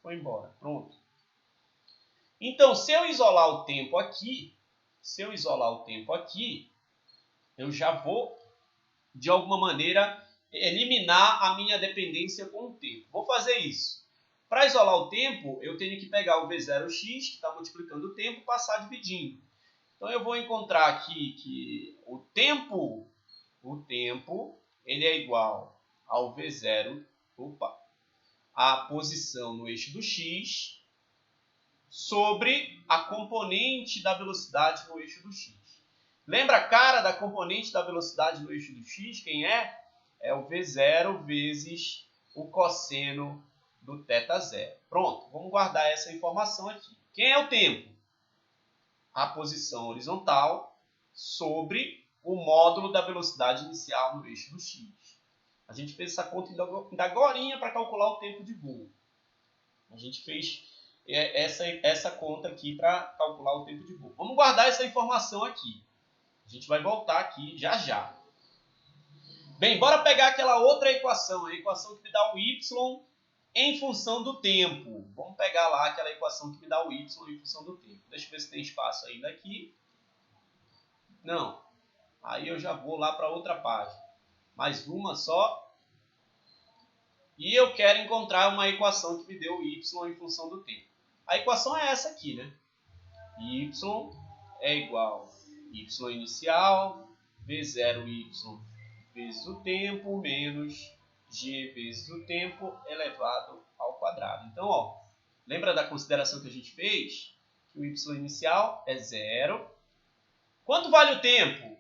Foi embora. Pronto. Então, se eu isolar o tempo aqui, eu já vou, de alguma maneira, eliminar a minha dependência com o tempo. Vou fazer isso. Para isolar o tempo, eu tenho que pegar o V0x, que está multiplicando o tempo, passar dividindo. Então, eu vou encontrar aqui que o tempo ele é igual ao V0, a posição no eixo do x, sobre a componente da velocidade no eixo do x. Lembra a cara da componente da velocidade no eixo do x? Quem é? É o V0 vezes o cosseno do θ0. Pronto, vamos guardar essa informação aqui. Quem é o tempo? A posição horizontal sobre o módulo da velocidade inicial no eixo do x. A gente fez essa conta ainda agorinha para calcular o tempo de voo. A gente fez essa conta aqui para calcular o tempo de voo. Vamos guardar essa informação aqui. A gente vai voltar aqui já já. Bem, bora pegar aquela outra equação, a equação que me dá o y em função do tempo. Vamos pegar lá aquela equação que me dá o y em função do tempo. Deixa eu ver se tem espaço ainda aqui. Não. Aí eu já vou lá para outra página. Mais uma só. E eu quero encontrar uma equação que me dê o y em função do tempo. A equação é essa aqui, né? Y é igual a y inicial, V0y vezes o tempo, menos g vezes o tempo elevado ao quadrado. Então, ó, lembra da consideração que a gente fez? Que o y inicial é 0. Quanto vale o tempo?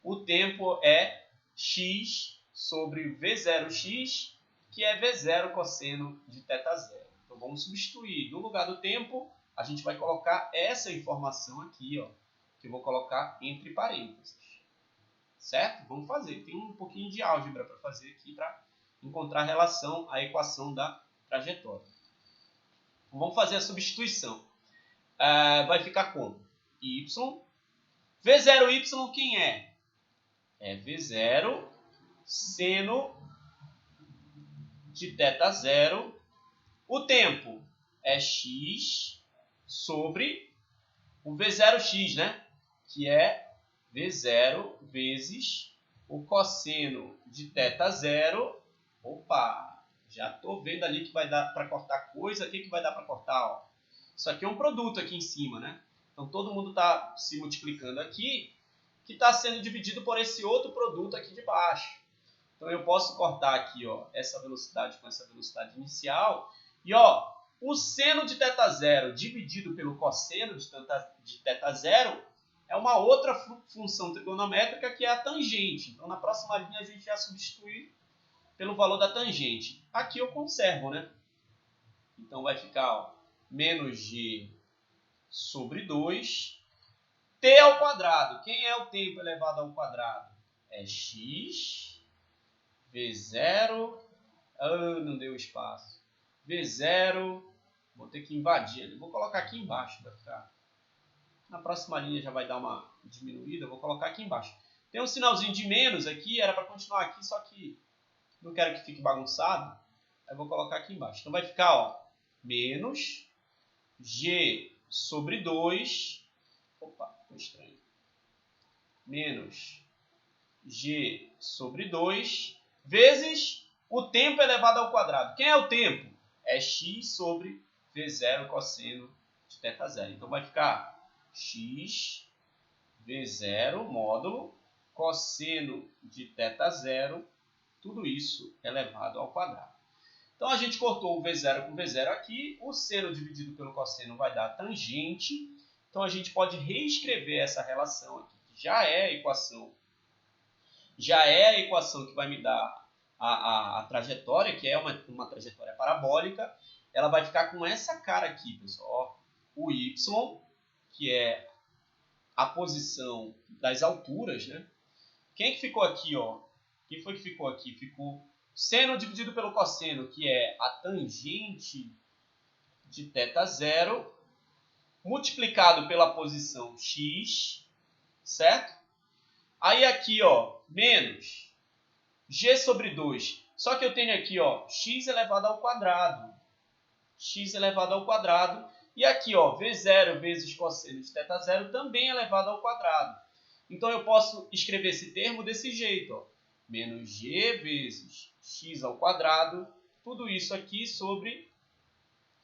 O tempo é x sobre V0x, que é V0 cosseno de θ0. Então, vamos substituir. No lugar do tempo, a gente vai colocar essa informação aqui, ó, que eu vou colocar entre parênteses. Certo? Vamos fazer. Tem um pouquinho de álgebra para fazer aqui para encontrar a relação, a equação da trajetória. Então, vamos fazer a substituição. Vai ficar como? Y. V0y quem é? É V0 seno de θ0. O tempo é x sobre o V0x, né? Que é V0 vezes o cosseno de θ0. Opa! Já estou vendo ali que vai dar para cortar coisa. O que vai dar para cortar? Ó. Isso aqui é um produto aqui em cima, né? Então, todo mundo está se multiplicando aqui, que está sendo dividido por esse outro produto aqui de baixo. Então, eu posso cortar aqui, ó, essa velocidade com essa velocidade inicial. E, ó, o seno de θ0 dividido pelo cosseno de θ0 é uma outra função trigonométrica que é a tangente. Então, na próxima linha, a gente vai substituir pelo valor da tangente. Aqui eu conservo, né? Então, vai ficar, ó, menos g sobre 2, t ao quadrado. Quem é o tempo elevado ao quadrado? É x, V0, não deu espaço, V0, vou ter que invadir, vou colocar aqui embaixo, vai ficar. Na próxima linha já vai dar uma diminuída, vou colocar aqui embaixo. Tem um sinalzinho de menos aqui, era para continuar aqui, só que não quero que fique bagunçado, aí vou colocar aqui embaixo. Então vai ficar, ó, menos g sobre 2, opa, ficou estranho, menos g sobre 2, vezes o tempo elevado ao quadrado. Quem é o tempo? É x sobre V0 cosseno de θ0. Então vai ficar x V0 módulo cosseno de θ0, tudo isso elevado ao quadrado. Então a gente cortou o V0 com V0 aqui, o seno dividido pelo cosseno vai dar tangente. Então a gente pode reescrever essa relação aqui, que já é a equação que vai me dar a trajetória, que é uma trajetória parabólica. Ela vai ficar com essa cara aqui, pessoal. Ó, o y, que é a posição das alturas, né? Quem que ficou aqui, ó? Quem foi que ficou aqui? Ficou seno dividido pelo cosseno, que é a tangente de θ0, multiplicado pela posição x, certo? Aí aqui, ó, menos g sobre 2. Só que eu tenho aqui, ó, x elevado ao quadrado. X elevado ao quadrado. E aqui, ó, v0 vezes cosseno de θ zero também elevado ao quadrado. Então, eu posso escrever esse termo desse jeito, ó. Menos g vezes x ao quadrado. Tudo isso aqui sobre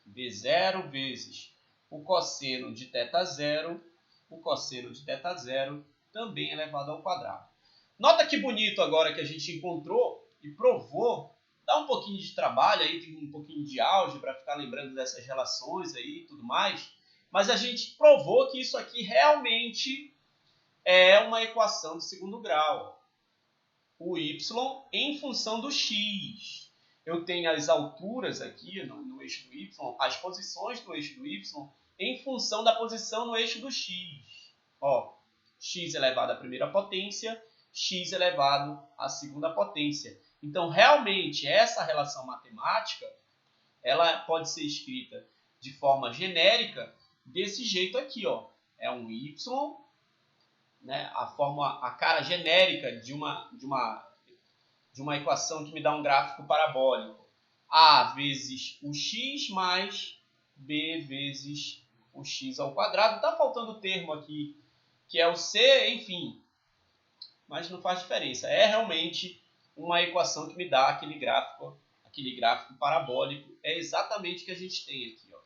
v0 vezes o cosseno de θ zero. O cosseno de θ zero também elevado ao quadrado. Nota que bonito agora que a gente encontrou e provou. Dá um pouquinho de trabalho aí, tem um pouquinho de álgebra para ficar lembrando dessas relações aí e tudo mais. Mas a gente provou que isso aqui realmente é uma equação de segundo grau. O y em função do x. Eu tenho as alturas aqui no eixo do y, as posições do eixo do y, em função da posição no eixo do x. Ó, x elevado à primeira potência, x elevado à segunda potência. Então, realmente, essa relação matemática, ela pode ser escrita de forma genérica desse jeito aqui, ó. É um y, né, a cara genérica de uma equação que me dá um gráfico parabólico. A vezes o x mais b vezes o x ao quadrado. Está faltando o termo aqui, que é o c, enfim. Mas não faz diferença. É realmente uma equação que me dá aquele gráfico parabólico. É exatamente o que a gente tem aqui, ó.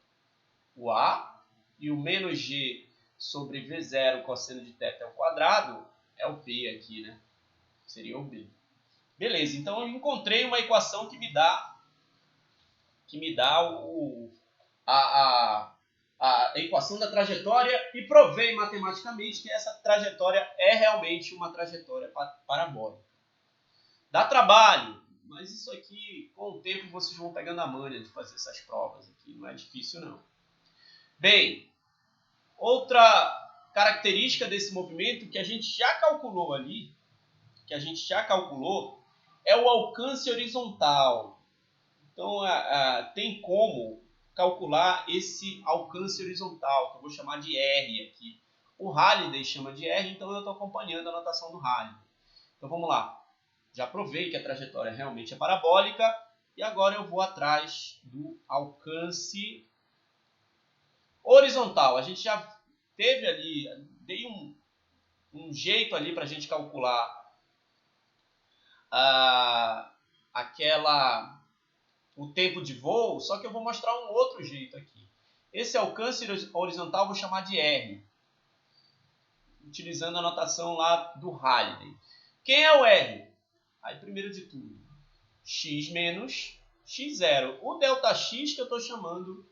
O a e o menos g sobre v0 cosseno de θ ao quadrado é o b aqui, né? Seria o b. Beleza, então eu encontrei uma equação que me dá a equação da trajetória e provei matematicamente que essa trajetória é realmente uma trajetória parabólica. Dá trabalho, mas isso aqui, com o tempo, vocês vão pegando a manha de fazer essas provas aqui, não é difícil não. Bem, outra característica desse movimento que a gente já calculou ali, é o alcance horizontal. Então, tem como calcular esse alcance horizontal, que eu vou chamar de R aqui. O Halliday chama de R, então eu estou acompanhando a notação do Halliday. Então, vamos lá. Já provei que a trajetória realmente é parabólica, e agora eu vou atrás do alcance horizontal. A gente já teve ali, dei um jeito ali para a gente calcular o tempo de voo, só que eu vou mostrar um outro jeito aqui. Esse alcance horizontal eu vou chamar de R, utilizando a notação lá do Halliday. Quem é o R? Aí, primeiro de tudo, x menos x0. O ΔX que eu estou chamando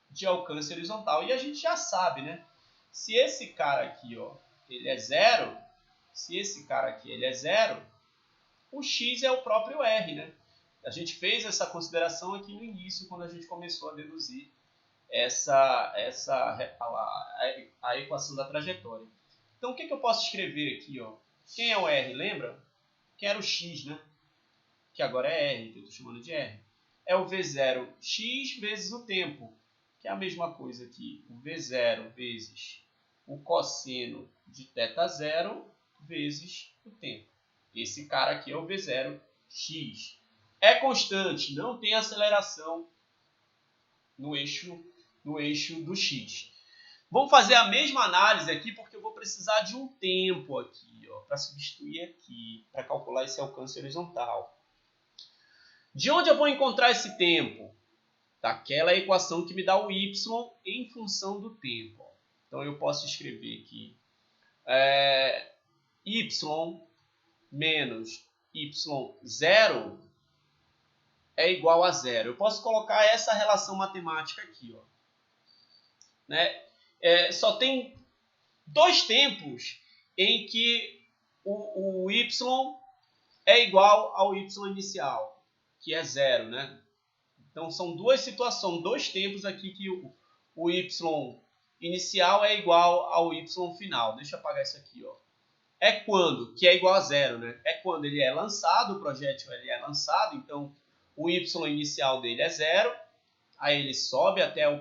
de alcance horizontal. E a gente já sabe, né? Se esse cara aqui, ó, ele é zero, o x é o próprio R, né? A gente fez essa consideração aqui no início, quando a gente começou a deduzir a equação da trajetória. Então, o que eu posso escrever aqui? Ó? Quem é o R? Lembra? Quem era o x, né? Que agora é R, que eu estou chamando de R. É o V0 x vezes o tempo, que é a mesma coisa que o V0 vezes o cosseno de θ0 vezes o tempo. Esse cara aqui é o V0 x. É constante, não tem aceleração no eixo do x. Vamos fazer a mesma análise aqui, porque eu vou precisar de um tempo aqui, para substituir aqui, para calcular esse alcance horizontal. De onde eu vou encontrar esse tempo? Daquela equação que me dá o y em função do tempo. Então, eu posso escrever aqui y menos y0 é igual a zero. Eu posso colocar essa relação matemática aqui. Ó. Né? Só tem dois tempos em que o y é igual ao y inicial, que é zero. Né? Então, são duas situações, dois tempos aqui que o y inicial é igual ao y final. Deixa eu apagar isso aqui. Ó. É quando, que é igual a zero, né? É quando ele é lançado, o projétil ele é lançado, então o y inicial dele é zero, aí ele sobe até o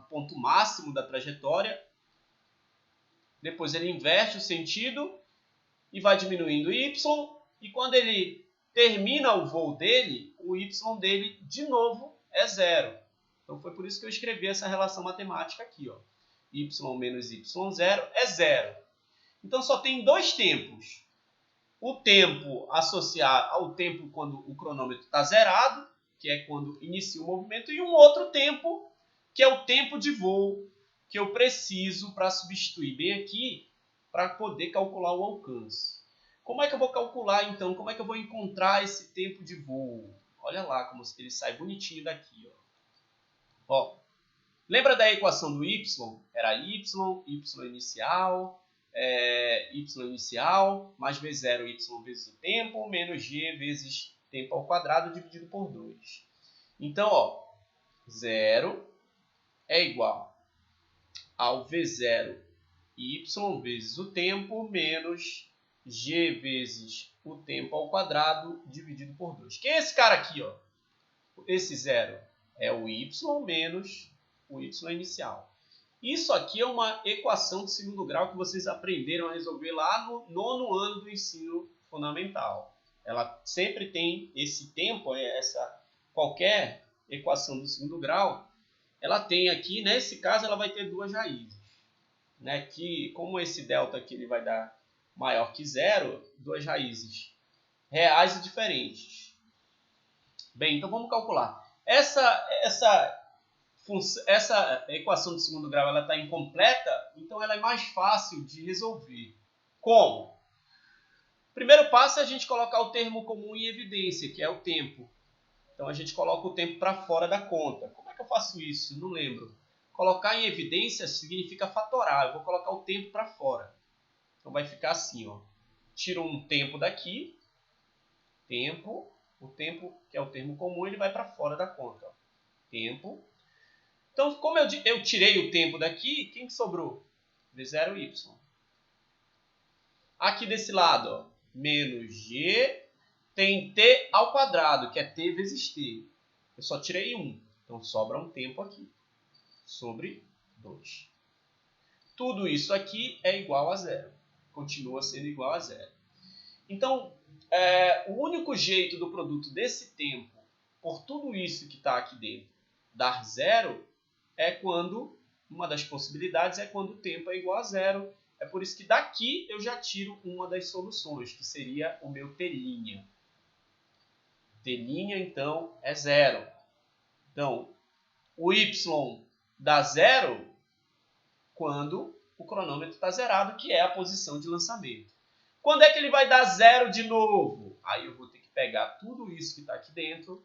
ponto máximo da trajetória, depois ele inverte o sentido e vai diminuindo y, e quando ele termina o voo dele, o y dele de novo é 0. Então foi por isso que eu escrevi essa relação matemática aqui, ó. Y menos y0 é 0. Então só tem dois tempos. O tempo associado ao tempo quando o cronômetro está zerado, que é quando inicia o movimento, e um outro tempo, que é o tempo de voo, que eu preciso para substituir bem aqui, para poder calcular o alcance. Como é que eu vou calcular, então? Como é que eu vou encontrar esse tempo de voo? Olha lá como ele sai bonitinho daqui. Ó, lembra da equação do y? Era y inicial, y inicial, mais v0, y vezes o tempo, menos g vezes tempo ao quadrado dividido por 2. Então, ó, 0 é igual ao v0 y vezes o tempo, menos g vezes o tempo ao quadrado dividido por 2. Quem é esse cara aqui, ó? Esse 0 é o y menos o y inicial. Isso aqui é uma equação de segundo grau que vocês aprenderam a resolver lá no 9º ano do ensino fundamental. Ela sempre tem esse tempo, qualquer equação do segundo grau, ela tem aqui, nesse caso, ela vai ter duas raízes. Né? Que, como esse delta aqui ele vai dar maior que 0, duas raízes reais e diferentes. Bem, então vamos calcular. Essa equação de segundo grau está incompleta, então ela é mais fácil de resolver. Como? Primeiro passo é a gente colocar o termo comum em evidência, que é o tempo. Então a gente coloca o tempo para fora da conta. Como é que eu faço isso? Não lembro. Colocar em evidência significa fatorar. Eu vou colocar o tempo para fora. Então vai ficar assim, ó. Tiro um tempo daqui. Tempo. O tempo, que é o termo comum, ele vai para fora da conta. Ó. Tempo. Então, como eu tirei o tempo daqui, quem que sobrou? V0 y. Aqui desse lado, ó, menos g tem t ao quadrado, que é t vezes t. Eu só tirei 1. Então sobra um tempo aqui. Sobre 2. Tudo isso aqui é igual a 0. Continua sendo igual a 0. Então, o único jeito do produto desse tempo, por tudo isso que está aqui dentro, dar 0, é quando, uma das possibilidades é quando o tempo é igual a 0. É por isso que daqui eu já tiro uma das soluções, que seria o meu t'. T', então, é 0. Então, o y dá 0 quando o cronômetro está zerado, que é a posição de lançamento. Quando é que ele vai dar 0 de novo? Aí eu vou ter que pegar tudo isso que está aqui dentro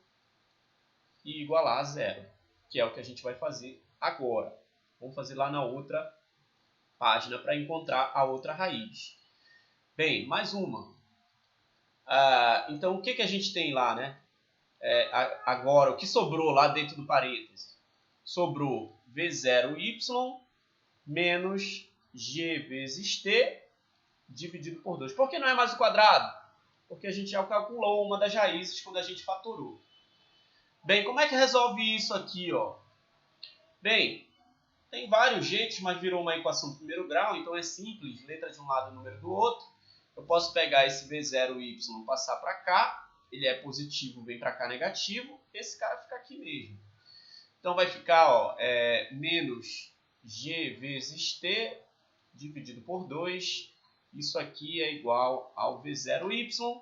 e igualar a 0, que é o que a gente vai fazer agora. Vamos fazer lá na outra página para encontrar a outra raiz. Bem, mais uma. Então, o que a gente tem lá, né? Agora, o que sobrou lá dentro do parênteses? Sobrou v0y menos g vezes t dividido por 2. Por que não é mais o quadrado? Porque a gente já calculou uma das raízes quando a gente fatorou. Bem, como é que resolve isso aqui, ó? Bem, tem vários jeitos, mas virou uma equação de primeiro grau, então é simples, letra de um lado e número do outro. Eu posso pegar esse v0y e passar para cá, ele é positivo, vem para cá negativo, esse cara fica aqui mesmo. Então vai ficar, ó, menos g vezes t dividido por 2. Isso aqui é igual ao v0y.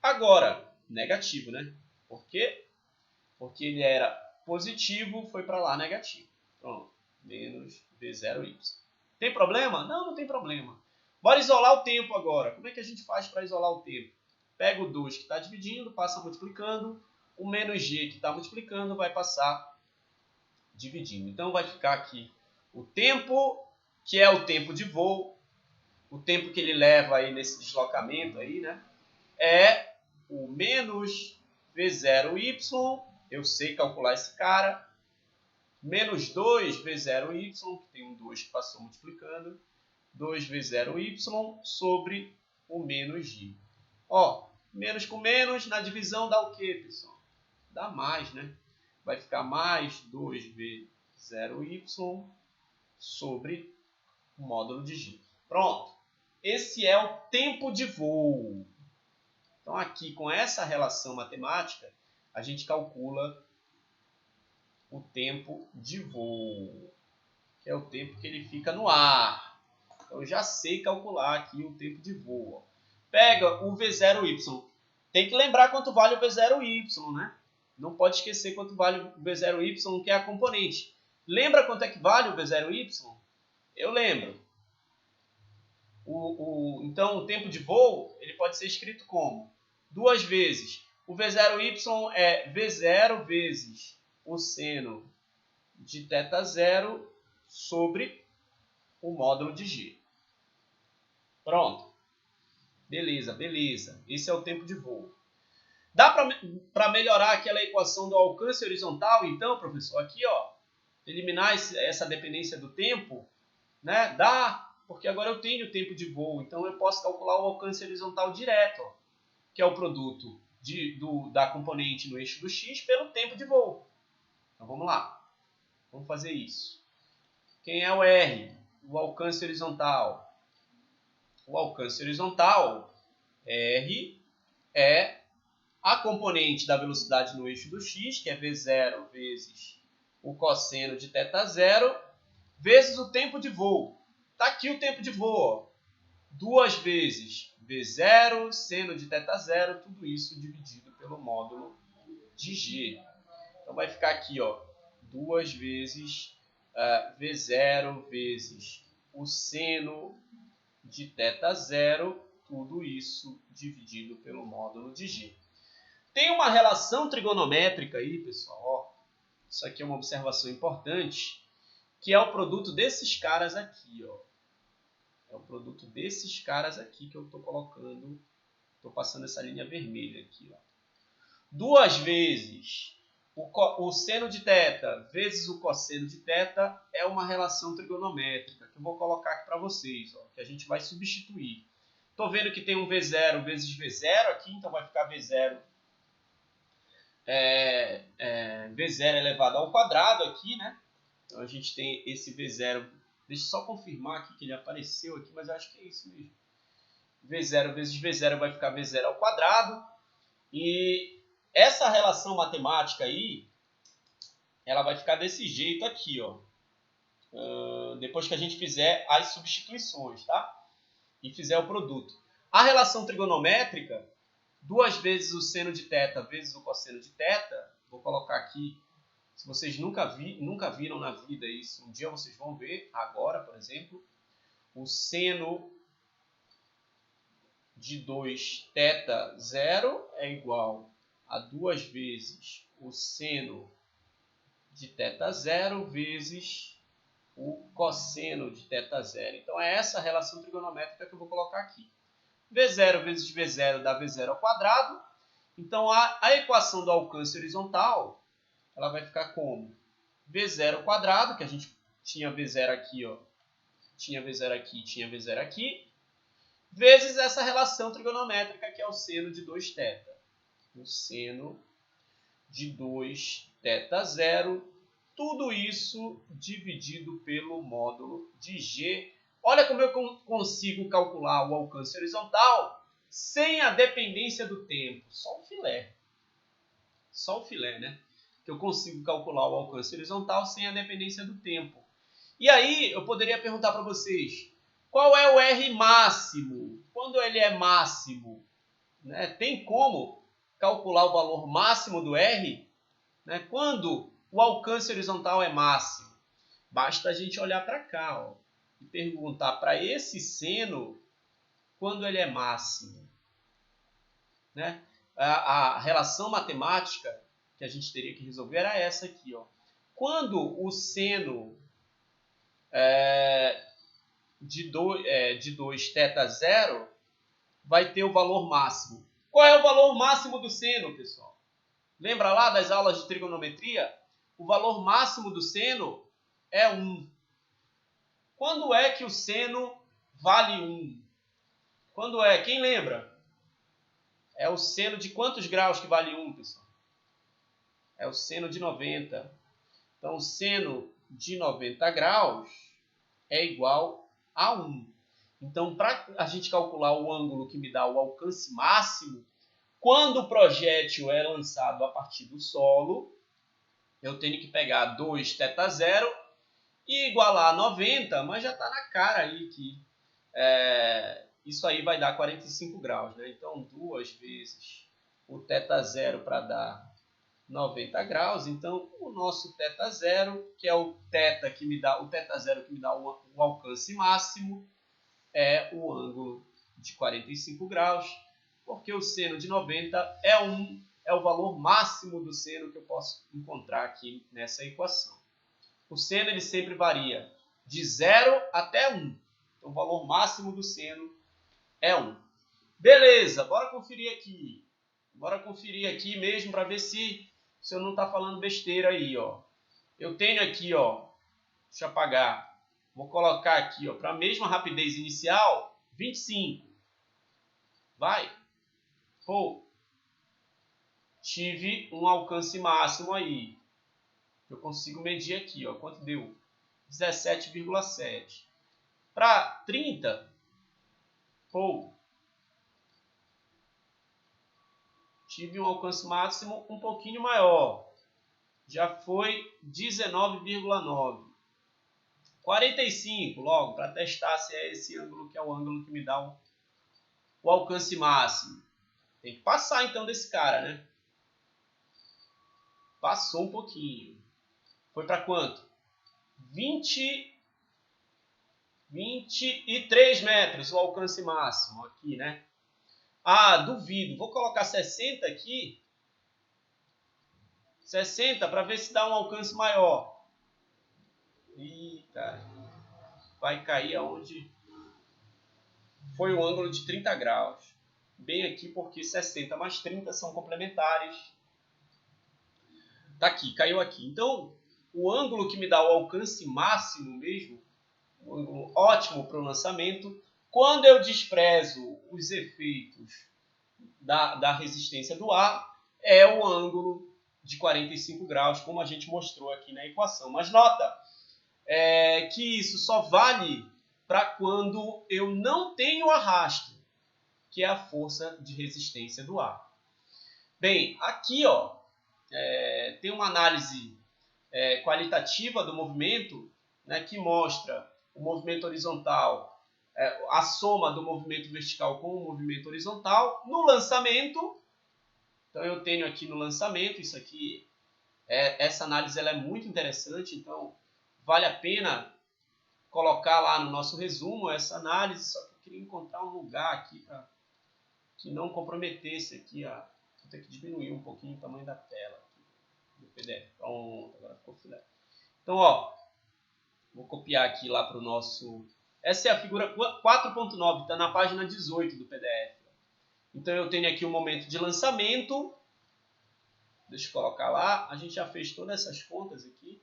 Agora, negativo, né? Por quê? Porque ele era positivo, foi para lá negativo. Pronto, menos v0y. Tem problema? Não, não tem problema. Bora isolar o tempo agora. Como é que a gente faz para isolar o tempo? Pega o 2 que está dividindo, passa multiplicando. O menos g que está multiplicando vai passar dividindo. Então vai ficar aqui o tempo, que é o tempo de voo, o tempo que ele leva aí nesse deslocamento aí, né? É o menos v0y, eu sei calcular esse cara, menos 2v0y, que tem um 2 que passou multiplicando, 2v0y sobre o menos g. Ó, menos com menos, na divisão dá o quê, pessoal? Dá mais, né? Vai ficar mais 2v0y sobre o módulo de g. Pronto. esse é o tempo de voo. Então, aqui, com essa relação matemática, a gente calcula o tempo de voo, que é o tempo que ele fica no ar. Então, eu já sei calcular aqui o tempo de voo. Pega o V0Y. Tem que lembrar quanto vale o V0Y, né? Não pode esquecer quanto vale o V0Y, que é a componente. Lembra quanto é que vale o V0Y? Eu lembro. Então, o tempo de voo ele pode ser escrito como? Duas vezes. O V0Y é V0 vezes o seno de θ0 sobre o módulo de G. Pronto. Beleza, beleza. Esse é o tempo de voo. Dá para melhorar aquela equação do alcance horizontal, então, professor? Aqui, ó, eliminar essa dependência do tempo, né? Dá, porque agora eu tenho o tempo de voo, então eu posso calcular o alcance horizontal direto, ó, que é o produto da componente no eixo do x pelo tempo de voo. Então vamos lá, vamos fazer isso. Quem é o R? O alcance horizontal. O alcance horizontal, R, é a componente da velocidade no eixo do x, que é V0 vezes o cosseno de θ0, vezes o tempo de voo. Está aqui o tempo de voo, ó. Duas vezes V0, seno de θ0, tudo isso dividido pelo módulo de G. Então vai ficar aqui, ó, duas vezes V0 vezes o seno de θ0, tudo isso dividido pelo módulo de G. Tem uma relação trigonométrica aí, pessoal, ó, isso aqui é uma observação importante, que é o produto desses caras aqui, ó. É o produto desses caras aqui que eu estou colocando, estou passando essa linha vermelha aqui, ó. Duas vezes o seno de θ vezes o cosseno de θ é uma relação trigonométrica que eu vou colocar aqui para vocês, ó, que a gente vai substituir. Estou vendo que tem um V0 vezes V0 aqui, então vai ficar V0 V0 elevado ao quadrado aqui, né? Então a gente tem esse V0. Deixa eu só confirmar aqui que ele apareceu aqui, mas eu acho que é isso mesmo. V0 vezes V0 vai ficar V0 ao quadrado. E essa relação matemática aí, ela vai ficar desse jeito aqui, ó. Depois que a gente fizer as substituições, tá? E fizer o produto. A relação trigonométrica, duas vezes o seno de θ vezes o cosseno de θ, vou colocar aqui, se vocês nunca viram na vida isso, um dia vocês vão ver, agora, por exemplo, o seno de 2θ0 é igual a duas vezes o seno de θ0 vezes o cosseno de θ0. Então, é essa relação trigonométrica que eu vou colocar aqui. V0 vezes V0 dá V0 ao quadrado. Então, a equação do alcance horizontal, ela vai ficar como? V0 ao quadrado, que a gente tinha V0 aqui, ó. Tinha V0 aqui, tinha V0 aqui. Vezes essa relação trigonométrica, que é o seno de 2θ. O seno de 2θ0. Tudo isso dividido pelo módulo de G. Olha como eu consigo calcular o alcance horizontal sem a dependência do tempo. Só o filé. Só o filé, né? Que eu consigo calcular o alcance horizontal sem a dependência do tempo. E aí eu poderia perguntar para vocês, qual é o R máximo? Quando ele é máximo, né? Tem como calcular o valor máximo do R? Né? Quando o alcance horizontal é máximo? Basta a gente olhar para cá, ó, e perguntar para esse seno quando ele é máximo. Né? A relação matemática que a gente teria que resolver era essa aqui. Ó. Quando o seno de 2θ0 vai ter o valor máximo. Qual é o valor máximo do seno, pessoal? Lembra lá das aulas de trigonometria? O valor máximo do seno é 1. Quando é que o seno vale 1? Quando é? Quem lembra? É o seno de quantos graus que vale 1, pessoal? É o seno de 90. Então, o seno de 90 graus é igual a 1. Então, para a gente calcular o ângulo que me dá o alcance máximo, quando o projétil é lançado a partir do solo, eu tenho que pegar 2θ0 e igualar a 90, mas já está na cara aí que isso aí vai dar 45 graus. Né? Então, 2 vezes o θ0 para dar 90 graus. Então, o nosso θ0, que é o θ que me dá o θ0 que me dá o alcance máximo, é o ângulo de 45 graus, porque o seno de 90 é o valor máximo do seno que eu posso encontrar aqui nessa equação. O seno ele sempre varia de 0 até 1. Então, o valor máximo do seno é 1. Beleza, bora conferir aqui. Bora conferir aqui mesmo para ver se eu não está falando besteira aí. Ó. Eu tenho aqui, ó, deixa eu apagar. Vou colocar aqui, para a mesma rapidez inicial, 25. Vai. Pô. Tive um alcance máximo aí. Eu consigo medir aqui, ó, quanto deu? 17,7. Para 30, pô. Tive um alcance máximo um pouquinho maior. Já foi 19,9. 45, logo, para testar se é esse ângulo que é o ângulo que me dá o alcance máximo. Tem que passar, então, desse cara, né? Passou um pouquinho. Foi para quanto? 23 metros o alcance máximo aqui, né? Ah, duvido. Vou colocar 60 aqui. 60 para ver se dá um alcance maior. Ih, cara. Vai cair aonde foi o ângulo de 30 graus. Bem aqui porque 60 mais 30 são complementares. Tá aqui, caiu aqui. Então, o ângulo que me dá o alcance máximo mesmo, um ângulo ótimo para o lançamento, quando eu desprezo os efeitos da resistência do ar, é o ângulo de 45 graus, como a gente mostrou aqui na equação. Mas nota que isso só vale para quando eu não tenho arrasto, que é a força de resistência do ar. Bem, aqui ó, tem uma análise qualitativa do movimento, né, que mostra o movimento horizontal, a soma do movimento vertical com o movimento horizontal no lançamento. Então eu tenho aqui no lançamento, isso aqui, essa análise ela é muito interessante, então vale a pena colocar lá no nosso resumo essa análise, só que eu queria encontrar um lugar aqui para que não comprometesse aqui, vou ter que diminuir um pouquinho o tamanho da tela aqui, do PDF. Pronto, agora ficou filé. Então, ó, vou copiar aqui lá para o nosso... Essa é a figura 4.9, está na página 18 do PDF. Então, eu tenho aqui o momento de lançamento. Deixa eu colocar lá. A gente já fez todas essas contas aqui.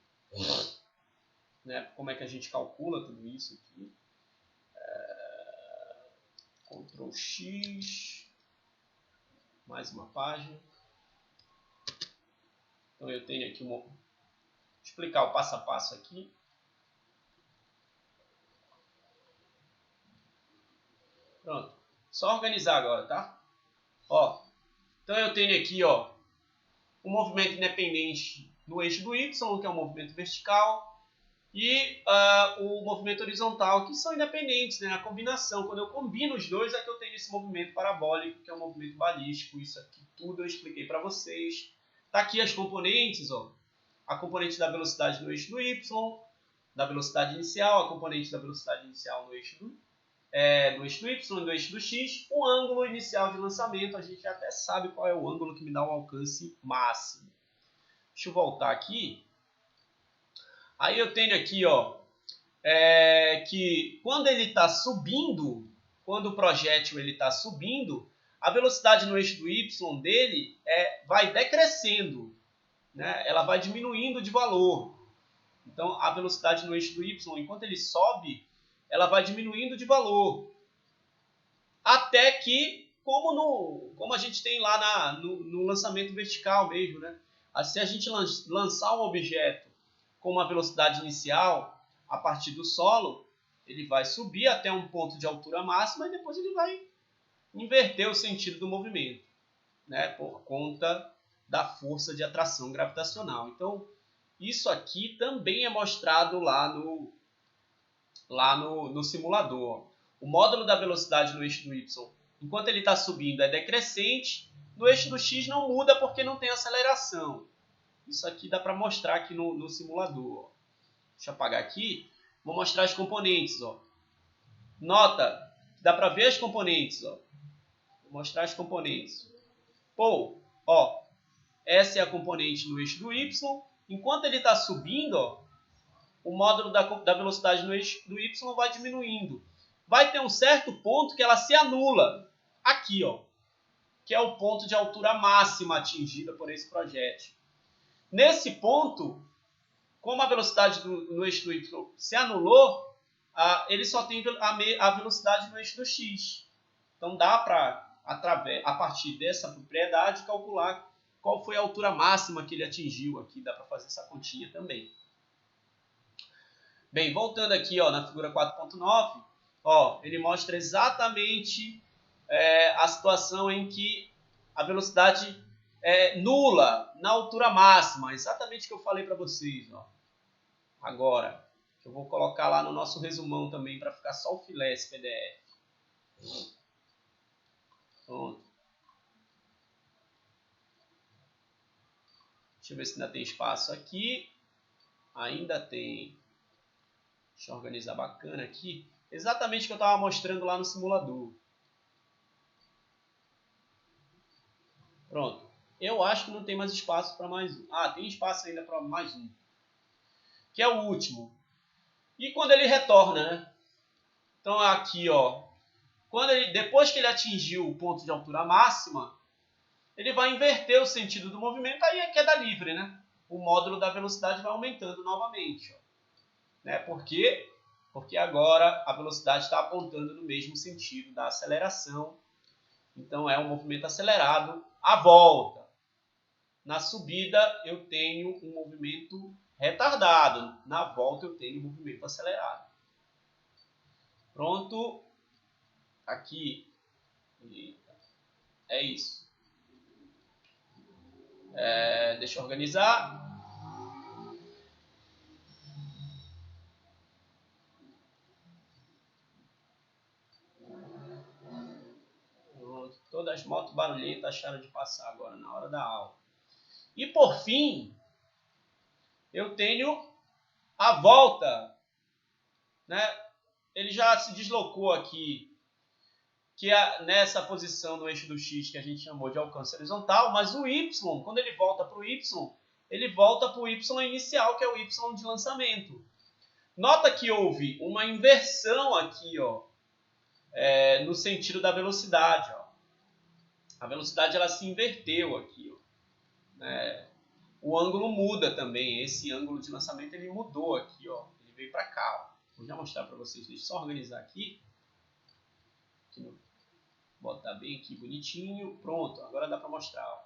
Né? Como é que a gente calcula tudo isso aqui. Ctrl X. Mais uma página. Então, eu tenho aqui vou explicar o passo a passo aqui. Pronto. Só organizar agora, tá? Ó, então eu tenho aqui, ó, o movimento independente no eixo do Y, que é o movimento vertical, e o movimento horizontal, que são independentes, né? A combinação, quando eu combino os dois, é que eu tenho esse movimento parabólico, que é o movimento balístico. Isso aqui tudo eu expliquei para vocês. Tá aqui as componentes, ó. A componente da velocidade no eixo do Y, da velocidade inicial, a componente da velocidade inicial no eixo do Y e do eixo do X. O ângulo inicial de lançamento, a gente até sabe qual é o ângulo que me dá o alcance máximo. Deixa eu voltar aqui. Aí eu tenho aqui, ó, que quando ele está subindo, quando o projétil está subindo, a velocidade no eixo do Y dele vai decrescendo, né? Ela vai diminuindo de valor. Então, a velocidade no eixo do Y, enquanto ele sobe, ela vai diminuindo de valor. Até que, como a gente tem lá no lançamento vertical mesmo, né? Se a gente lançar um objeto com uma velocidade inicial a partir do solo, ele vai subir até um ponto de altura máxima e depois ele vai inverter o sentido do movimento, né, por conta da força de atração gravitacional. Então, isso aqui também é mostrado lá no simulador. O módulo da velocidade no eixo do y, enquanto ele está subindo, é decrescente. No eixo do x não muda porque não tem aceleração. Isso aqui dá para mostrar aqui no simulador. Deixa eu apagar aqui. Vou mostrar as componentes. Ó. Nota, dá para ver as componentes. Ó. Vou mostrar as componentes. Pô, ó, essa é a componente no eixo do y. Enquanto ele está subindo, ó, o módulo da velocidade no eixo do y vai diminuindo. Vai ter um certo ponto que ela se anula. Aqui, ó, que é o ponto de altura máxima atingida por esse projétil. Nesse ponto, como a velocidade no eixo do y se anulou, ele só tem a velocidade no eixo do x. Então dá para, a partir dessa propriedade, calcular qual foi a altura máxima que ele atingiu aqui. Dá para fazer essa continha também. Bem, voltando aqui ó, na figura 4.9, ele mostra exatamente a situação em que a velocidade é nula na altura máxima. Exatamente o que eu falei para vocês. Ó. Agora, eu vou colocar lá no nosso resumão também para ficar só o filé esse PDF. Pronto. Deixa eu ver se ainda tem espaço aqui. Ainda tem. Deixa eu organizar bacana aqui. Exatamente o que eu estava mostrando lá no simulador. Pronto. Eu acho que não tem mais espaço para mais um. Ah, tem espaço ainda para mais um. Que é o último. E quando ele retorna, né? Então aqui, ó. Depois que ele atingiu o ponto de altura máxima, ele vai inverter o sentido do movimento, aí é queda livre, né? O módulo da velocidade vai aumentando novamente. Ó. Né? Por quê? Porque agora a velocidade está apontando no mesmo sentido da aceleração. Então é um movimento acelerado à volta. Na subida eu tenho um movimento retardado. Na volta eu tenho um movimento acelerado. Pronto. Aqui. É isso. Deixa eu organizar. Todas as motos barulhentas acharam de passar agora na hora da aula. E por fim, eu tenho a volta. Né? Ele já se deslocou aqui, que é nessa posição no eixo do x que a gente chamou de alcance horizontal, mas o y, quando ele volta para o y, ele volta para o y inicial, que é o y de lançamento. Nota que houve uma inversão aqui, ó, no sentido da velocidade. Ó. A velocidade ela se inverteu aqui. Ó. O ângulo muda também. Esse ângulo de lançamento ele mudou aqui. Ó. Ele veio para cá. Ó. Vou já mostrar para vocês. Deixa eu só organizar aqui. Botar bem aqui bonitinho. Pronto, agora dá para mostrar. Ó.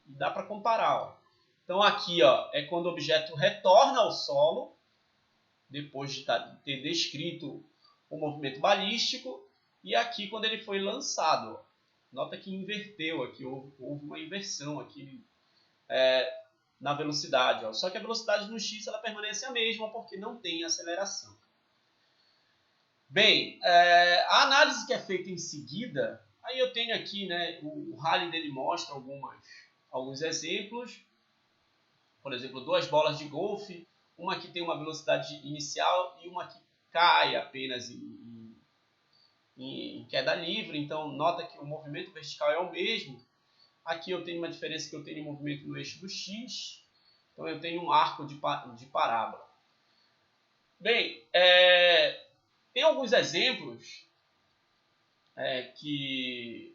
E dá para comparar. Ó. Então aqui ó, é quando o objeto retorna ao solo, depois de ter descrito o movimento balístico, e aqui quando ele foi lançado. Ó. Nota que inverteu aqui, houve uma inversão aqui na velocidade. Ó. Só que a velocidade no x ela permanece a mesma porque não tem aceleração. Bem, a análise que é feita em seguida, aí eu tenho aqui, né, o Rally dele mostra alguns exemplos. Por exemplo, 2 bolas de golfe, uma que tem uma velocidade inicial e uma que cai apenas em queda livre. Então, nota que o movimento vertical é o mesmo. Aqui eu tenho uma diferença que eu tenho movimento no eixo do x. Então, eu tenho um arco de parábola. Bem, tem alguns exemplos que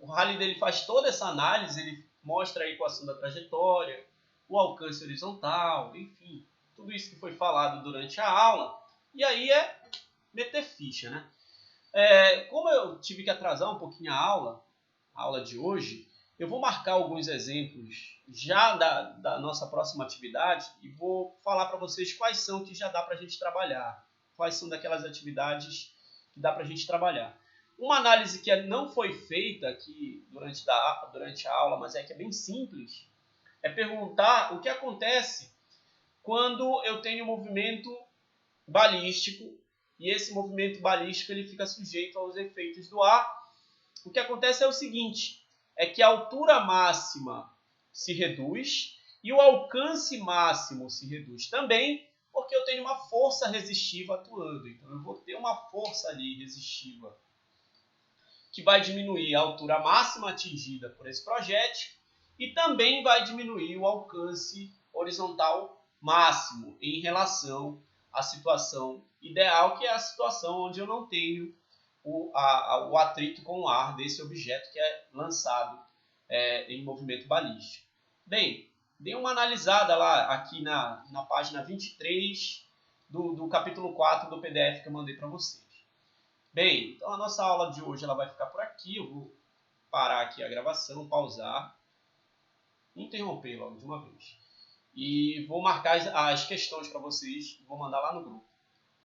o Rally dele faz toda essa análise. Ele mostra a equação da trajetória, o alcance horizontal, enfim, tudo isso que foi falado durante a aula. E aí é meter ficha, né? Como eu tive que atrasar um pouquinho a aula de hoje, eu vou marcar alguns exemplos já da nossa próxima atividade e vou falar para vocês quais são que já dá para a gente trabalhar, quais são daquelas atividades que dá para a gente trabalhar. Uma análise que não foi feita aqui durante a aula, mas que é bem simples, é perguntar o que acontece quando eu tenho um movimento balístico e esse movimento balístico ele fica sujeito aos efeitos do ar. O que acontece é o seguinte, é que a altura máxima se reduz e o alcance máximo se reduz também, porque eu tenho uma força resistiva atuando. Então eu vou ter uma força ali resistiva que vai diminuir a altura máxima atingida por esse projétil e também vai diminuir o alcance horizontal máximo em relação à situação ideal, que é a situação onde eu não tenho o atrito com o ar desse objeto que é lançado em movimento balístico. Bem, dê uma analisada lá aqui na página 23 do capítulo 4 do PDF que eu mandei para vocês. Bem, então a nossa aula de hoje ela vai ficar por aqui. Eu vou parar aqui a gravação, pausar, interromper logo de uma vez. E vou marcar as questões para vocês, vou mandar lá no grupo.